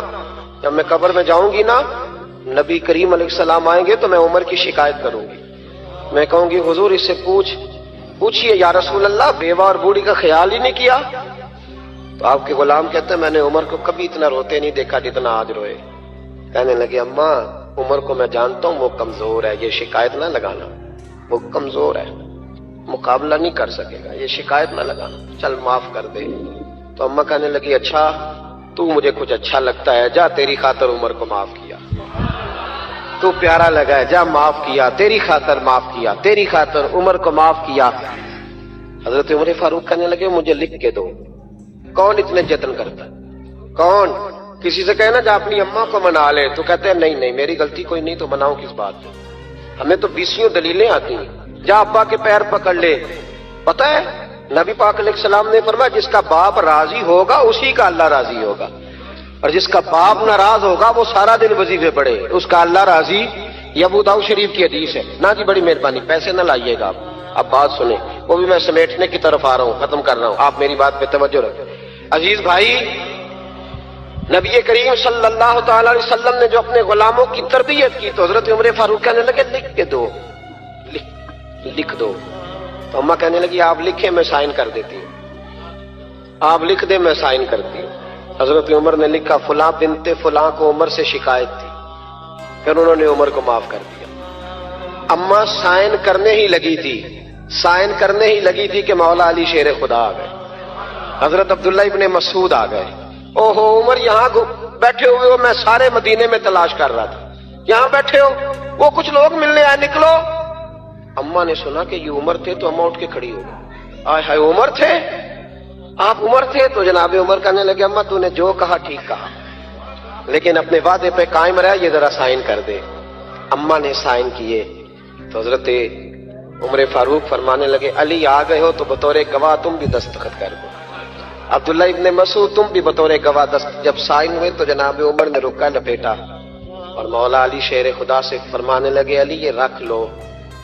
[SPEAKER 3] جب میں قبر میں جاؤں گی نا، نبی کریم علیہ السلام آئیں گے تو میں عمر کی شکایت کروں گی، میں کہوں گی حضور اس سے پوچھئے یا رسول اللہ بیوہ اور بوڑھی کا خیال ہی نہیں کیا؟ تو آپ کے غلام کہتے ہیں میں نے عمر کو کبھی اتنا روتے نہیں دیکھا جتنا آج روئے۔ کہنے لگے اماں عمر کو میں جانتا ہوں وہ کمزور ہے، یہ شکایت نہ لگانا، وہ کمزور ہے، مقابلہ نہیں کر سکے گا، یہ شکایت نہ لگانا، چل معاف کر دے۔ تو اماں کہنے لگی اچھا تو مجھے کچھ اچھا لگتا ہے، جا تیری خاطر عمر کو معاف کیا، تو پیارا لگا ہے، جا معاف کیا، تیری خاطر معاف کیا، تیری خاطر عمر کو معاف کیا۔ حضرت عمر فاروق کہنے لگے مجھے لکھ کے دو، کون اتنے جتن کرتا ہے، کون؟
[SPEAKER 4] کسی سے کہے نا جا اپنی اماں کو منا لے تو کہتے ہیں نہیں نہیں میری غلطی کوئی نہیں تو مناؤں کس بات پہ. ہمیں تو 20 دلیلیں آتی ہیں. جا ابا کے پیر پکڑ لے. پتہ ہے نبی پاک علیہ السلام نے فرمایا جس کا باپ راضی ہوگا اسی کا اللہ راضی ہوگا, اور جس کا باپ ناراض ہوگا وہ سارا دن وظیفے پڑھے اس کا اللہ راضی. یہ ابو داؤد شریف کی حدیث ہے. نا جی بڑی مہربانی پیسے نہ لائیے گا آپ. اب بات سنیں, وہ بھی میں سمیٹنے کی طرف آ رہا ہوں, ختم کر رہا ہوں, آپ میری بات پہ توجہ رکھیں. عزیز بھائی, نبی کریم صلی اللہ تعالی علیہ وسلم نے جو اپنے غلاموں کی تربیت کی تو حضرت عمر فاروق کہنے لگے لکھ کے دو, لکھ دو. تو اماں کہنے لگی آپ لکھیں میں سائن کر دیتی ہوں, آپ لکھ دیں میں سائن کرتی ہوں. حضرت عمر نے لکھا فلاں بنت فلاں کو عمر سے شکایت تھی, پھر انہوں نے عمر کو معاف کر دیا. اماں سائن کرنے ہی لگی تھی کہ مولا علی شیر خدا آ گئے, حضرت عبداللہ ابن مسعود آ گئے. اوہو عمر یہاں بیٹھے ہوئے ہو, میں سارے مدینے میں تلاش کر رہا تھا, یہاں بیٹھے ہو, وہ کچھ لوگ ملنے آئے, نکلو. اماں نے سنا کہ یہ عمر تھے تو اماں اٹھ کے کھڑی ہو گئی. آئے ہائے عمر تھے, آپ عمر تھے. تو جناب عمر کہنے لگے اماں تو نے جو کہا ٹھیک کہا, لیکن اپنے وعدے پہ قائم رہا, یہ ذرا سائن کر دے. اماں نے سائن کیے تو حضرت عمر فاروق فرمانے لگے علی آ گئے ہو تو بطور گواہ تم بھی دستخط کر دو. عبداللہ ابن مسعود تم بھی بطور گواہ جب سائن ہوئے تو جناب عمر نے رکا لپیٹا اور مولا علی شیر خدا سے فرمانے لگے علی یہ رکھ لو,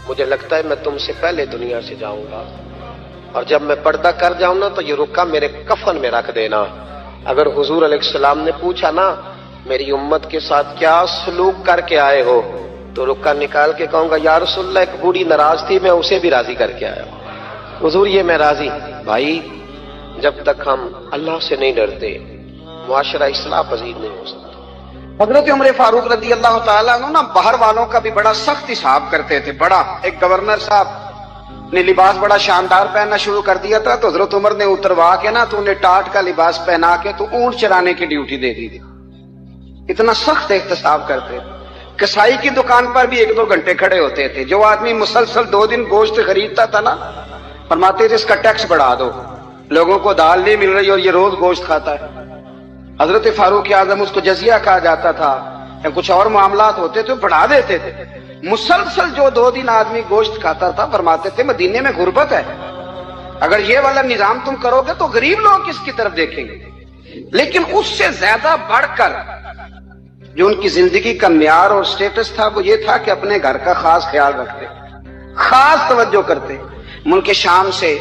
[SPEAKER 4] مجھے لگتا ہے میں تم سے پہلے دنیا سے جاؤں گا, اور جب میں پردہ کر جاؤں نا تو یہ رکا میرے کفن میں رکھ دینا. اگر حضور علیہ السلام نے پوچھا نا میری امت کے ساتھ کیا سلوک کر کے آئے ہو تو رکا نکال کے کہوں گا یا رسول اللہ ایک بوڑھی ناراض تھی میں اسے بھی راضی کر کے آیا ہوں, حضور یہ میں راضی. بھائی جب تک ہم اللہ سے نہیں ڈرتے معاشرہ اصلاح پذیر نہیں ہو سکتا.
[SPEAKER 2] حضرت عمر فاروق رضی اللہ تعالیٰ عنہ نا باہر والوں کا بھی بڑا سخت حساب کرتے تھے. بڑا ایک گورنر صاحب نے لباس بڑا شاندار پہننا شروع کر دیا تھا تو حضرت عمر نے اتروا کے نا تو انہیں ٹاٹ کا لباس پہنا کے تو اونٹ چرانے کی ڈیوٹی دے دی تھی. اتنا سخت احتساب کرتے. کسائی کی دکان پر بھی 1-2 گھنٹے کھڑے ہوتے تھے. جو آدمی مسلسل 2 دن گوشت خریدتا تھا نا فرماتے تھے اس کا ٹیکس بڑھا دو, لوگوں کو دال نہیں مل رہی اور یہ روز گوشت کھاتا ہے. حضرت فاروق اعظم اس کو جزیہ کہا جاتا تھا یا کچھ اور معاملات ہوتے تو بڑھا دیتے تھے. مسلسل جو 2 دن آدمی گوشت کھاتا تھا فرماتے تھے مدینے میں غربت ہے, اگر یہ والا نظام تم کرو گے تو غریب لوگ کس کی طرف دیکھیں گے. لیکن اس سے زیادہ بڑھ کر جو ان کی زندگی کا معیار اور سٹیٹس تھا وہ یہ تھا کہ اپنے گھر کا خاص خیال رکھتے, خاص توجہ کرتے. ملک شام سے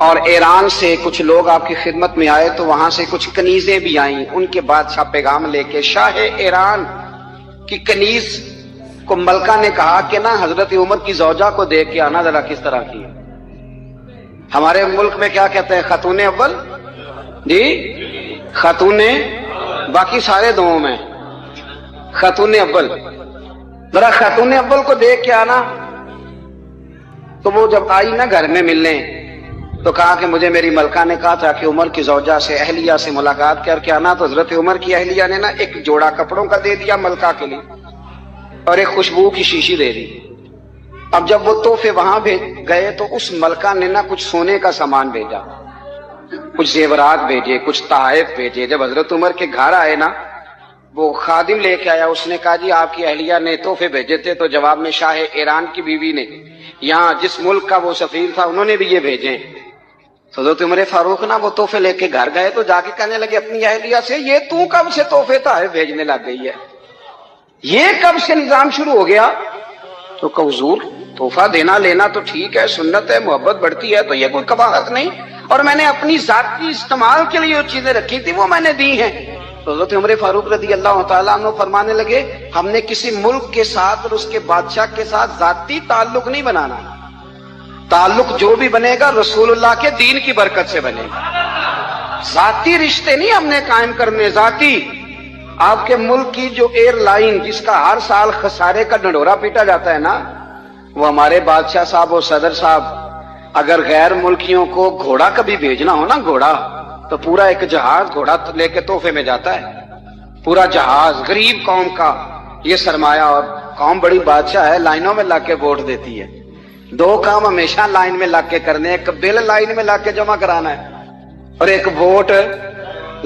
[SPEAKER 2] اور ایران سے کچھ لوگ آپ کی خدمت میں آئے تو وہاں سے کچھ کنیزیں بھی آئیں. ان کے بادشاہ پیغام لے کے شاہ ایران کی کنیز کو ملکہ نے کہا کہ نا حضرت عمر کی زوجہ کو دیکھ کے آنا ذرا کس طرح کی ہے. ہمارے ملک میں کیا کہتے ہیں خاتون اول, جی خاتون, باقی سارے دونوں میں خاتون اول, ذرا خاتون اول کو دیکھ کے آنا. تو وہ جب آئی نا گھر میں ملنے تو کہا کہ مجھے میری ملکہ نے کہا تھا کہ عمر کی زوجہ سے اہلیہ سے ملاقات کر کے آنا. تو حضرت عمر کی اہلیہ نے نا ایک جوڑا کپڑوں کا دے دیا ملکہ کے لیے اور ایک خوشبو کی شیشی دے دی. اب جب وہ تحفے وہاں گئے تو اس ملکہ نے نا کچھ سونے کا سامان بھیجا, کچھ زیورات بھیجے, کچھ تحائف بھیجے. جب حضرت عمر کے گھر آئے نا وہ خادم لے کے آیا, اس نے کہا جی آپ کی اہلیہ نے تحفے بھیجے تھے. تو جواب میں شاہ ایران کی بیوی نے یہاں جس ملک کا وہ سفیر تھا انہوں نے بھی یہ بھیجے. حضرت عمر فاروق نا وہ تحفے لے کے گھر گئے تو جا کے کہنے لگے اپنی اہلیہ سے یہ تو کب سے تحفے تحائف بھیجنے لگ گئی ہے, یہ کب سے نظام شروع ہو گیا؟ تو کہ حضور تحفہ دینا لینا تو ٹھیک ہے, سنت ہے, محبت بڑھتی ہے, تو یہ کوئی قباحت نہیں, اور میں نے اپنی ذاتی استعمال کے لیے جو چیزیں رکھی تھی وہ میں نے دی ہیں. تو حضرت عمر فاروق رضی اللہ تعالیٰ عنہ فرمانے لگے ہم نے کسی ملک کے ساتھ اور اس کے بادشاہ کے ساتھ ذاتی تعلق نہیں بنانا, تعلق جو بھی بنے گا رسول اللہ کے دین کی برکت سے بنے گا. ذاتی رشتے نہیں ہم نے قائم کرنے. ذاتی آپ کے ملک کی جو ایئر لائن جس کا ہر سال خسارے کا ڈنڈورا پیٹا جاتا ہے نا, وہ ہمارے بادشاہ صاحب اور صدر صاحب اگر غیر ملکیوں کو گھوڑا کبھی بھیجنا ہو نا, گھوڑا, تو پورا ایک جہاز گھوڑا لے کے تحفے میں جاتا ہے. پورا جہاز غریب قوم کا یہ سرمایہ, اور قوم بڑی بادشاہ ہے, لائنوں میں لا کے ووٹ دیتی ہے. 2 کام ہمیشہ لائن میں لا کے کرنے, ایک بل لائن میں لا کے جمع کرانا ہے اور ایک ووٹ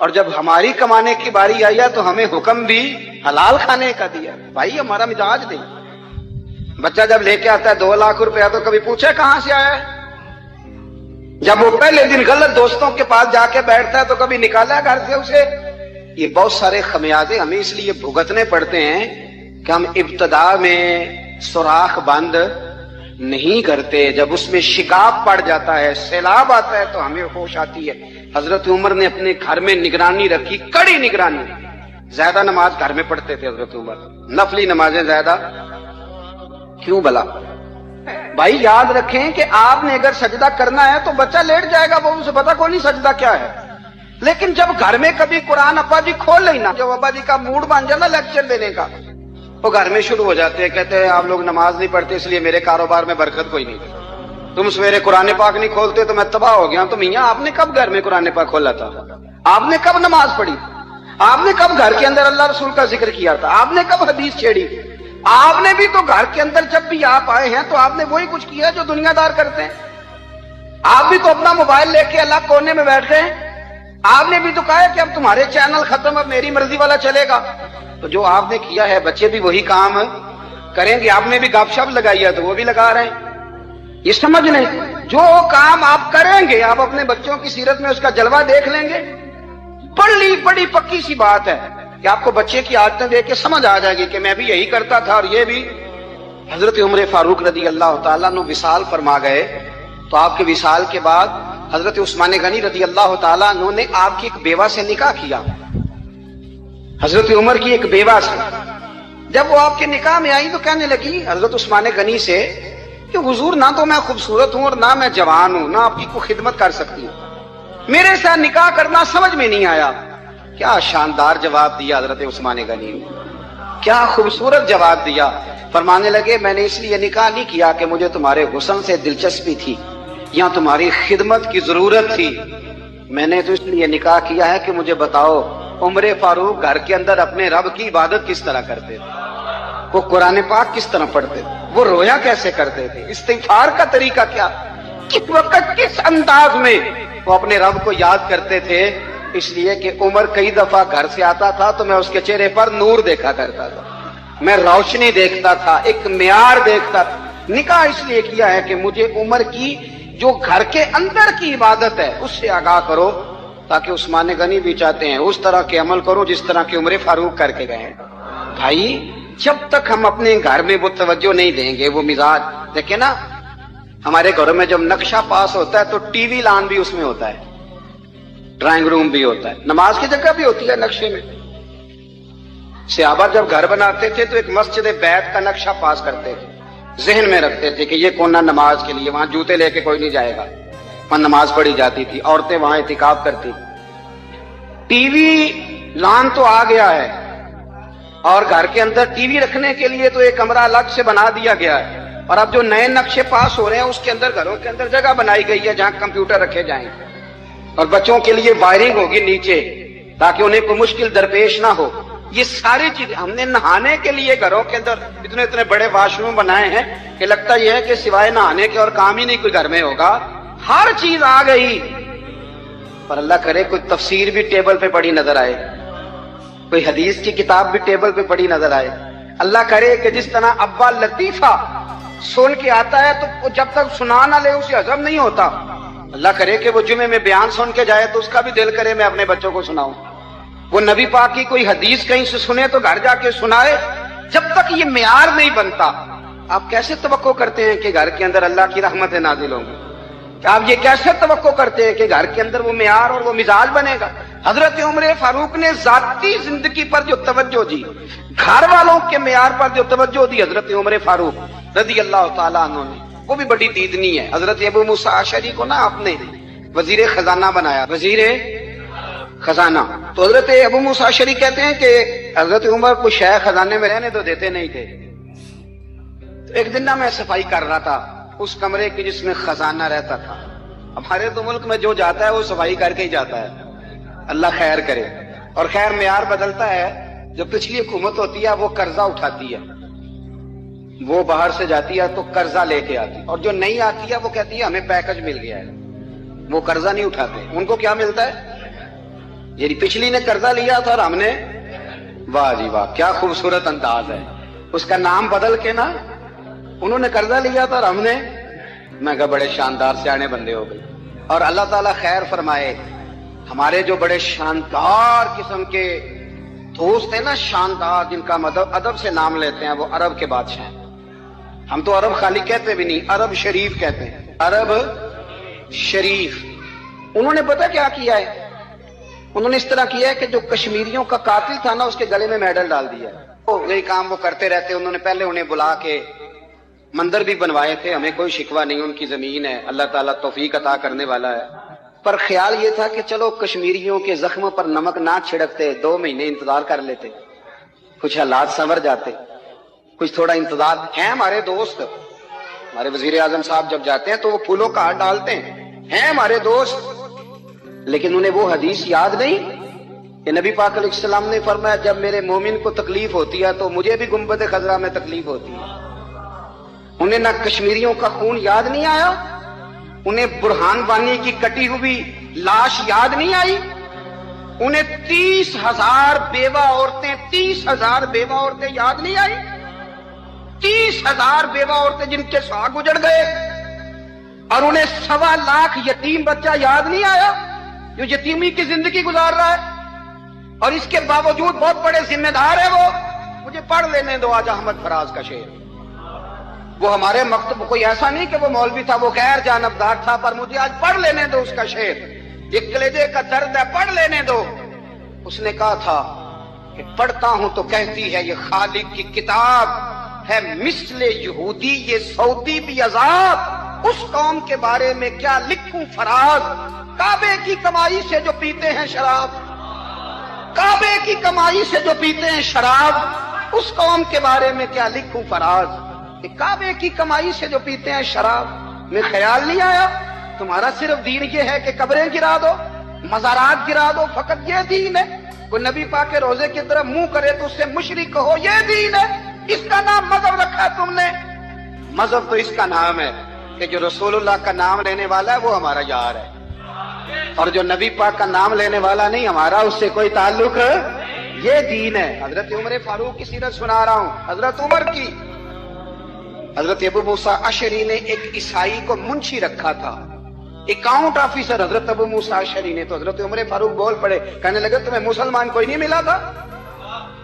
[SPEAKER 2] اور جب ہماری کمانے کی باری آئی ہے تو ہمیں حکم بھی حلال کھانے کا دیا. بھائی ہمارا مزاج نہیں. بچہ جب لے کے آتا ہے 2 لاکھ روپیہ تو کبھی پوچھے کہاں سے آیا ہے؟ جب وہ پہلے دن غلط دوستوں کے پاس جا کے بیٹھتا ہے تو کبھی نکالا گھر سے اسے. یہ بہت سارے خمیازے ہمیں اس لیے بھگتنے پڑتے ہیں کہ ہم ابتدا میں سوراخ بند نہیں کرتے. جب اس میں شکاف پڑ جاتا ہے، سیلاب آتا ہے تو ہمیں ہوش آتی ہے. حضرت عمر نے اپنے گھر میں نگرانی رکھی، کڑی نگرانی. زیادہ نماز گھر میں پڑھتے تھے حضرت عمر، نفلی نمازیں زیادہ کیوں بلا؟ بھائی یاد رکھیں کہ آپ نے اگر سجدہ کرنا ہے تو بچہ لیٹ جائے گا، وہ اسے پتا کوئی نہیں سجدہ کیا ہے. لیکن جب گھر میں کبھی قرآن ابا جی کھول لینا، جب ابا جی کا موڈ بن جانا لیکچر دینے کا، وہ گھر میں شروع ہو جاتے ہیں، کہتے ہیں آپ لوگ نماز نہیں پڑھتے اس لیے میرے کاروبار میں برکت کوئی نہیں. تم سویرے قرآن پاک نہیں کھولتے تو میں تباہ ہو گیا. تو میاں آپ نے کب گھر میں قرآن پاک کھولا تھا؟ آپ نے کب نماز پڑھی؟ آپ نے کب گھر کے اندر اللہ رسول کا ذکر کیا تھا؟ آپ نے کب حدیث چھیڑی؟ آپ نے بھی تو گھر کے اندر جب بھی آپ آئے ہیں تو آپ نے وہی کچھ کیا جو دنیا دار کرتے ہیں. آپ بھی تو اپنا موبائل لے کے الگ کونے میں بیٹھ گئے. آپ نے بھی تو کہا ہے کہ اب تمہارے چینل ختم، اب میری مرضی والا چلے گا. تو جو آپ نے کیا ہے بچے بھی وہی کام کریں گے. آپ نے بھی گپ شپ لگائی ہے تو وہ بھی لگا رہے ہیں. یہ سمجھ لیں جو کام آپ کریں گے آپ اپنے بچوں کی سیرت میں اس کا جلوہ دیکھ لیں گے. بڑی پکی سی بات ہے کہ آپ کو بچے کی عادتیں دیکھ کے سمجھ آ جائے گی کہ میں بھی یہی کرتا تھا اور یہ بھی. حضرت عمر فاروق رضی اللہ تعالیٰ عنہ وصال فرما گئے تو آپ کے وصال کے بعد حضرت عثمان غنی رضی اللہ تعالیٰ عنہ نے آپ کی ایک بیوہ سے نکاح کیا. حضرت عمر کی ایک بیوہ سے جب وہ آپ کے نکاح میں آئی تو کہنے لگی حضرت عثمان غنی سے کہ حضور نہ تو میں خوبصورت ہوں اور نہ میں جوان ہوں، نہ آپ کی کو خدمت کر سکتی ہوں، میرے ساتھ نکاح کرنا سمجھ میں نہیں آیا. کیا شاندار جواب دیا حضرت عثمان غنی نے، کیا خوبصورت جواب دیا. فرمانے لگے میں نے اس لیے نکاح نہیں کیا کہ مجھے تمہارے حسن سے دلچسپی تھی یا تمہاری خدمت کی ضرورت تھی. میں نے تو اس لیے نکاح کیا ہے کہ مجھے بتاؤ عمر فاروق گھر کے اندر اپنے رب کی عبادت کس طرح کرتے تھے، وہ قرآن پاک کس طرح پڑھتے تھے، وہ رویا کیسے کرتے تھے، استغفار کا طریقہ کیا، کس وقت کس انداز میں وہ اپنے رب کو یاد کرتے تھے. اس لیے کہ عمر کئی دفعہ گھر سے آتا تھا تو میں اس کے چہرے پر نور دیکھا کرتا تھا، میں روشنی دیکھتا تھا، ایک معیار دیکھتا تھا. نکاح اس لیے کیا ہے کہ مجھے عمر کی جو گھر کے اندر کی عبادت ہے اس سے آگاہ کرو، تاکہ عثمان غنی بھی چاہتے ہیں اس طرح کے عمل کرو جس طرح کے عمر فاروق کر کے گئے. بھائی جب تک ہم اپنے گھر میں وہ توجہ نہیں دیں گے، وہ مزاج دیکھیں نا، ہمارے گھروں میں جب نقشہ پاس ہوتا ہے تو ٹی وی لان بھی اس میں ہوتا ہے، ڈرائنگ روم بھی ہوتا ہے، نماز کی جگہ بھی ہوتی ہے نقشے میں. صحابہ جب گھر بناتے تھے تو ایک مسجد بیت کا نقشہ پاس کرتے تھے، ذہن میں رکھتے تھے کہ یہ کونا نماز کے لیے، وہاں جوتے لے کے کوئی نہیں جائے گا، وہاں نماز پڑھی جاتی تھی، عورتیں وہاں اعتکاف کرتی. ٹی وی لان تو آ گیا ہے اور گھر کے اندر ٹی وی رکھنے کے لیے تو ایک کمرہ الگ سے بنا دیا گیا ہے. اور اب جو نئے نقشے پاس ہو رہے ہیں اس کے اندر گھروں کے اندر جگہ بنائی گئی ہے جہاں کمپیوٹر رکھے جائیں اور بچوں کے لیے وائرنگ ہوگی نیچے تاکہ انہیں کوئی مشکل درپیش نہ ہو. یہ ساری چیزیں ہم نے نہانے کے لیے گھروں کے اندر اتنے بڑے واش روم بنائے ہیں کہ لگتا یہ ہے کہ سوائے نہانے کے اور کام ہی نہیں کوئی گھر میں ہوگا. ہر چیز آ گئی، پر اللہ کرے کوئی تفسیر بھی ٹیبل پہ پڑی نظر آئے، کوئی حدیث کی کتاب بھی ٹیبل پہ پڑی نظر آئے. اللہ کرے کہ جس طرح ابا لطیفہ سن کے آتا ہے تو جب تک سنا نہ لے اسے ہضم نہیں ہوتا. اللہ کرے کہ وہ جمعے میں بیان سن کے جائے تو اس کا بھی دل کرے میں اپنے بچوں کو سناؤں. وہ نبی پاک کی کوئی حدیث کہیں سے سنے تو گھر جا کے سنائے. جب تک یہ معیار نہیں بنتا آپ کیسے توقع کرتے ہیں کہ گھر کے اندر اللہ کی رحمتیں نازل ہوں گی؟ آپ یہ کیسے توقع کرتے ہیں کہ گھر کے اندر وہ معیار اور وہ مزاج بنے گا؟ حضرت عمر فاروق نے ذاتی زندگی پر جو توجہ دی، گھر والوں کے معیار پر جو توجہ دی حضرت عمر فاروق رضی اللہ تعالیٰ عنہ نے، وہ بھی بڑی دیدنی ہے. حضرت ابو موسیٰ اشعری کو نا آپ نے وزیر خزانہ بنایا، وزیر خزانہ. تو حضرت ابو موسیٰ اشعری کہتے ہیں کہ حضرت عمر کو شے خزانے میں رہنے تو دیتے نہیں تھے. تو ایک دن نا میں صفائی کر رہا تھا اس کمرے کی جس میں خزانہ رہتا تھا. ہمارے تو ملک میں جو جاتا ہے وہ صفائی کر کے ہی جاتا ہے، اللہ خیر کرے. اور خیر معیار بدلتا ہے. جو پچھلی حکومت ہوتی ہے وہ قرضہ اٹھاتی ہے، وہ باہر سے جاتی ہے تو قرضہ لے کے آتی، اور جو نہیں آتی ہے وہ کہتی ہے ہمیں پیکج مل گیا ہے. وہ قرضہ نہیں اٹھاتے. ان کو کیا ملتا ہے؟ یعنی پچھلی نے قرضہ لیا تھا اور ہم نے، واہ جی واہ کیا خوبصورت انداز ہے، اس کا نام بدل کے نا، انہوں نے قرضہ لیا تھا اور ہم نے، میں کہا بڑے شاندار سیانے بندے ہو گئے. اور اللہ تعالیٰ خیر فرمائے، ہمارے جو بڑے شاندار قسم کے دوست ہیں نا، شاندار، جن کا ادب سے نام لیتے ہیں، وہ عرب کے بادشاہ ہیں. ہم تو عرب خالی کہتے بھی نہیں، عرب شریف کہتے ہیں، عرب شریف. انہوں نے پتہ کیا کیا ہے؟ انہوں نے اس طرح کیا ہے کہ جو کشمیریوں کا قاتل تھا نا، اس کے گلے میں میڈل ڈال دیا. یہی کام وہ کرتے رہتے. انہوں نے پہلے انہیں بلا کے مندر بھی بنوائے تھے، ہمیں کوئی شکوہ نہیں، ان کی زمین ہے، اللہ تعالیٰ توفیق عطا کرنے والا ہے. پر خیال یہ تھا کہ چلو کشمیریوں کے زخموں پر نمک نہ چھڑکتے، 2 مہینے انتظار کر لیتے، کچھ حالات سنور جاتے، کچھ تھوڑا انتظار. ہیں ہمارے دوست، ہمارے وزیر اعظم صاحب جب جاتے ہیں تو وہ پھولوں کا ہار ڈالتے ہیں ہمارے دوست. لیکن انہیں وہ حدیث یاد نہیں کہ نبی پاک علیہ السلام نے فرمایا جب میرے مومن کو تکلیف ہوتی ہے تو مجھے بھی گنبد خضرا میں تکلیف ہوتی ہے. انہیں نہ کشمیریوں کا خون یاد نہیں آیا، انہیں برہان وانی کی کٹی ہوئی لاش یاد نہیں آئی، انہیں 30,000 بیوہ عورتیں 30,000 بیوہ عورتیں یاد نہیں آئی، 30,000 بیوہ عورتیں جن کے ساگ اجڑ گئے. اور انہیں 1.25 لاکھ یتیم بچہ یاد نہیں آیا جو یتیمی کی زندگی گزار رہا ہے. اور اس کے باوجود بہت بڑے ذمہ دار ہے وہ. مجھے پڑھ لینے دو آج احمد فراز کا شعر. وہ ہمارے مکتب کوئی ایسا نہیں کہ وہ مولوی تھا، وہ غیر جانبدار تھا، پر مجھے آج پڑھ لینے دو اس کا شعر. یہ کلیجے کا درد ہے، پڑھ لینے دو. اس نے کہا تھا کہ پڑھتا ہوں تو کہتی ہے یہ خالق کی کتاب ہے، مثل یہودی یہ سعودی بھی عذاب، اس قوم کے بارے میں کیا لکھوں فراز، کعبے کی کمائی سے جو پیتے ہیں شراب، کعبے کی کمائی سے جو پیتے ہیں شراب، اس قوم کے بارے میں کیا لکھوں فراز. کہ کعبے کی کمائی سے جو پیتے ہیں شراب. میں خیال نہیں آیا تمہارا صرف دین یہ ہے کہ قبریں گرا دو، مزارات گرا دو، فقط یہ دین ہے؟ کوئی نبی پاک کے روزے کی طرف منہ کرے تو اس سے مشرک کہو، یہ دین ہے؟ اس کا نام مذہب رکھا ہے تم نے. مذہب تو اس کا نام ہے کہ جو رسول اللہ کا نام لینے والا ہے وہ ہمارا یار ہے، اور جو نبی پاک کا نام لینے والا نہیں، ہمارا اس سے کوئی تعلق. یہ دین ہے. حضرت عمر فاروق کی سیرت سنا رہا ہوں، حضرت عمر کی. حضرت ابو موسیٰ اشعری نے ایک عیسائی کو منشی رکھا تھا، اکاؤنٹ آفیسر حضرت ابو موسیٰ اشعری نے. تو حضرت عمر فاروق بول پڑے، کہنے لگے تمہیں مسلمان کوئی نہیں ملا تھا؟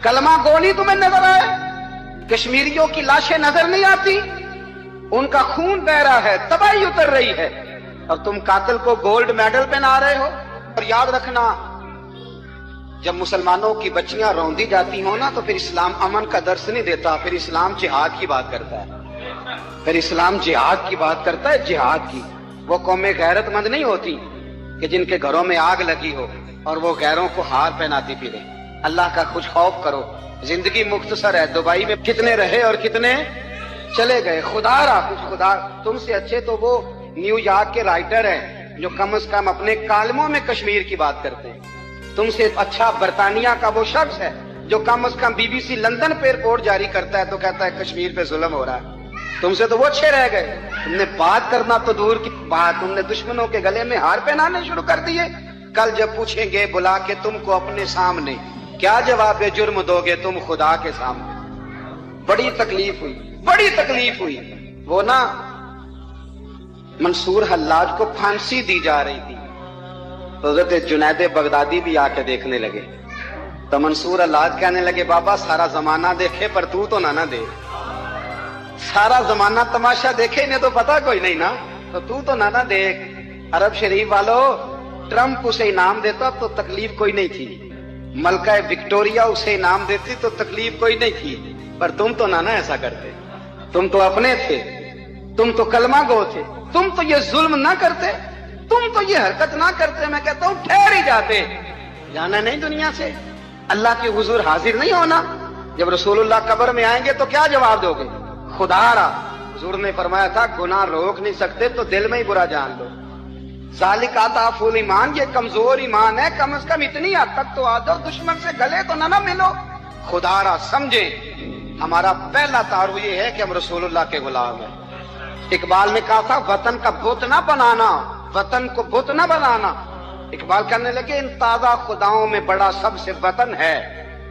[SPEAKER 2] کلمہ گو نہیں تمہیں نظر آئے؟ کشمیریوں کی لاشیں نظر نہیں آتی؟ ان کا خون بہ رہا ہے، تباہی اتر رہی ہے، اور تم قاتل کو گولڈ میڈل پہنا رہے ہو. اور یاد رکھنا جب مسلمانوں کی بچیاں روندی جاتی ہوں نا تو پھر اسلام امن کا درس نہیں دیتا، پھر اسلام جہاد کی بات کرتا ہے. پھر اسلام جہاد کی بات کرتا ہے، جہاد کی. وہ قومیں غیرت مند نہیں ہوتی کہ جن کے گھروں میں آگ لگی ہو اور وہ غیروں کو ہار پہناتی پھرے. اللہ کا کچھ خوف کرو. زندگی مختصر ہے. دبئی میں کتنے رہے اور کتنے چلے گئے. خدا را کچھ خدا. تم سے اچھے تو وہ نیو یارک کے رائٹر ہیں جو کم از کم اپنے کالموں میں کشمیر کی بات کرتے ہیں. تم سے اچھا برطانیہ کا وہ شخص ہے جو کم از کم BBC لندن پہ رپورٹ جاری کرتا ہے تو کہتا ہے کشمیر پہ ظلم ہو رہا ہے. تم سے تو وہ اچھے رہ گئے. تم نے بات کرنا تو دور کی بات، تم نے دشمنوں کے گلے میں ہار پہنانے شروع کر دیے. کل جب پوچھیں گے بلا کے تم کو اپنے سامنے، کیا جواب جرم دو گے تم خدا کے سامنے؟ بڑی تکلیف ہوئی، بڑی تکلیف ہوئی. وہ نا منصور حلاج کو پھانسی دی جا رہی تھی، حضرت جنید بغدادی بھی آ کے دیکھنے لگے. تو منصور حلاج کہنے لگے بابا سارا زمانہ دیکھے پر تو نہ دے. سارا زمانہ تماشا دیکھے انہیں تو پتا کوئی نہیں نا، تو تو نہ دیکھ. عرب شریف والو، ٹرمپ اسے انعام دیتا تو تکلیف کوئی نہیں تھی، ملکہ وکٹوریا اسے انعام دیتی تو تکلیف کوئی نہیں تھی. پر تم تو نہ ایسا کرتے. تم تو اپنے تھے، تم تو کلمہ گو تھے، تم تو یہ ظلم نہ کرتے، تم تو یہ حرکت نہ کرتے. میں کہتا ہوں ٹھہر ہی جاتے. جانا نہیں دنیا سے، اللہ کے حضور حاضر نہیں ہونا. جب رسول اللہ قبر میں آئیں گے تو کیا جواب دو گے؟ خدا را. حضور نے فرمایا تھا گناہ روک نہیں سکتے تو دل میں ہی برا جان لو. ذالک اضعف الایمان، یہ کمزور ایمان ہے. کم از کم اتنی حد تک تو آ جاؤ، دشمن سے گلے تو نہ ملو. خدا را سمجھے ہمارا پہلا تعارف یہ ہے کہ ہم رسول اللہ کے غلام ہیں. اقبال نے کہا تھا وطن کا بت نہ بنانا، وطن کو بت نہ بنانا. اقبال کہنے لگے ان تازہ خداؤں میں بڑا سب سے وطن ہے،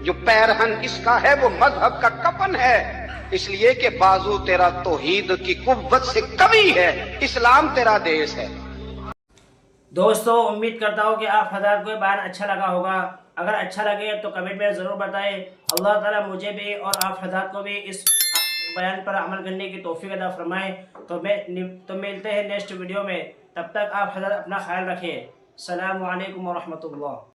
[SPEAKER 2] جو پیرہن اس کا ہے وہ مذہب کا کفن ہے، اس لیے کہ بازو تیرا توحید کی قوت سے قوی ہے، اسلام تیرا دیس ہے۔
[SPEAKER 5] دوستو امید کرتا ہوں کہ آپ حضرات کو یہ بیان اچھا لگا ہوگا۔ اگر اچھا لگے تو کمنٹ میں ضرور بتائیں۔ اللہ تعالیٰ مجھے بھی اور آپ حضرات کو بھی اس بیان پر عمل کرنے کی توفیق عطا فرمائے۔ تو ملتے ہیں نیکسٹ ویڈیو میں، تب تک آپ حضرات اپنا خیال رکھیں۔ السلام علیکم ورحمۃ اللہ۔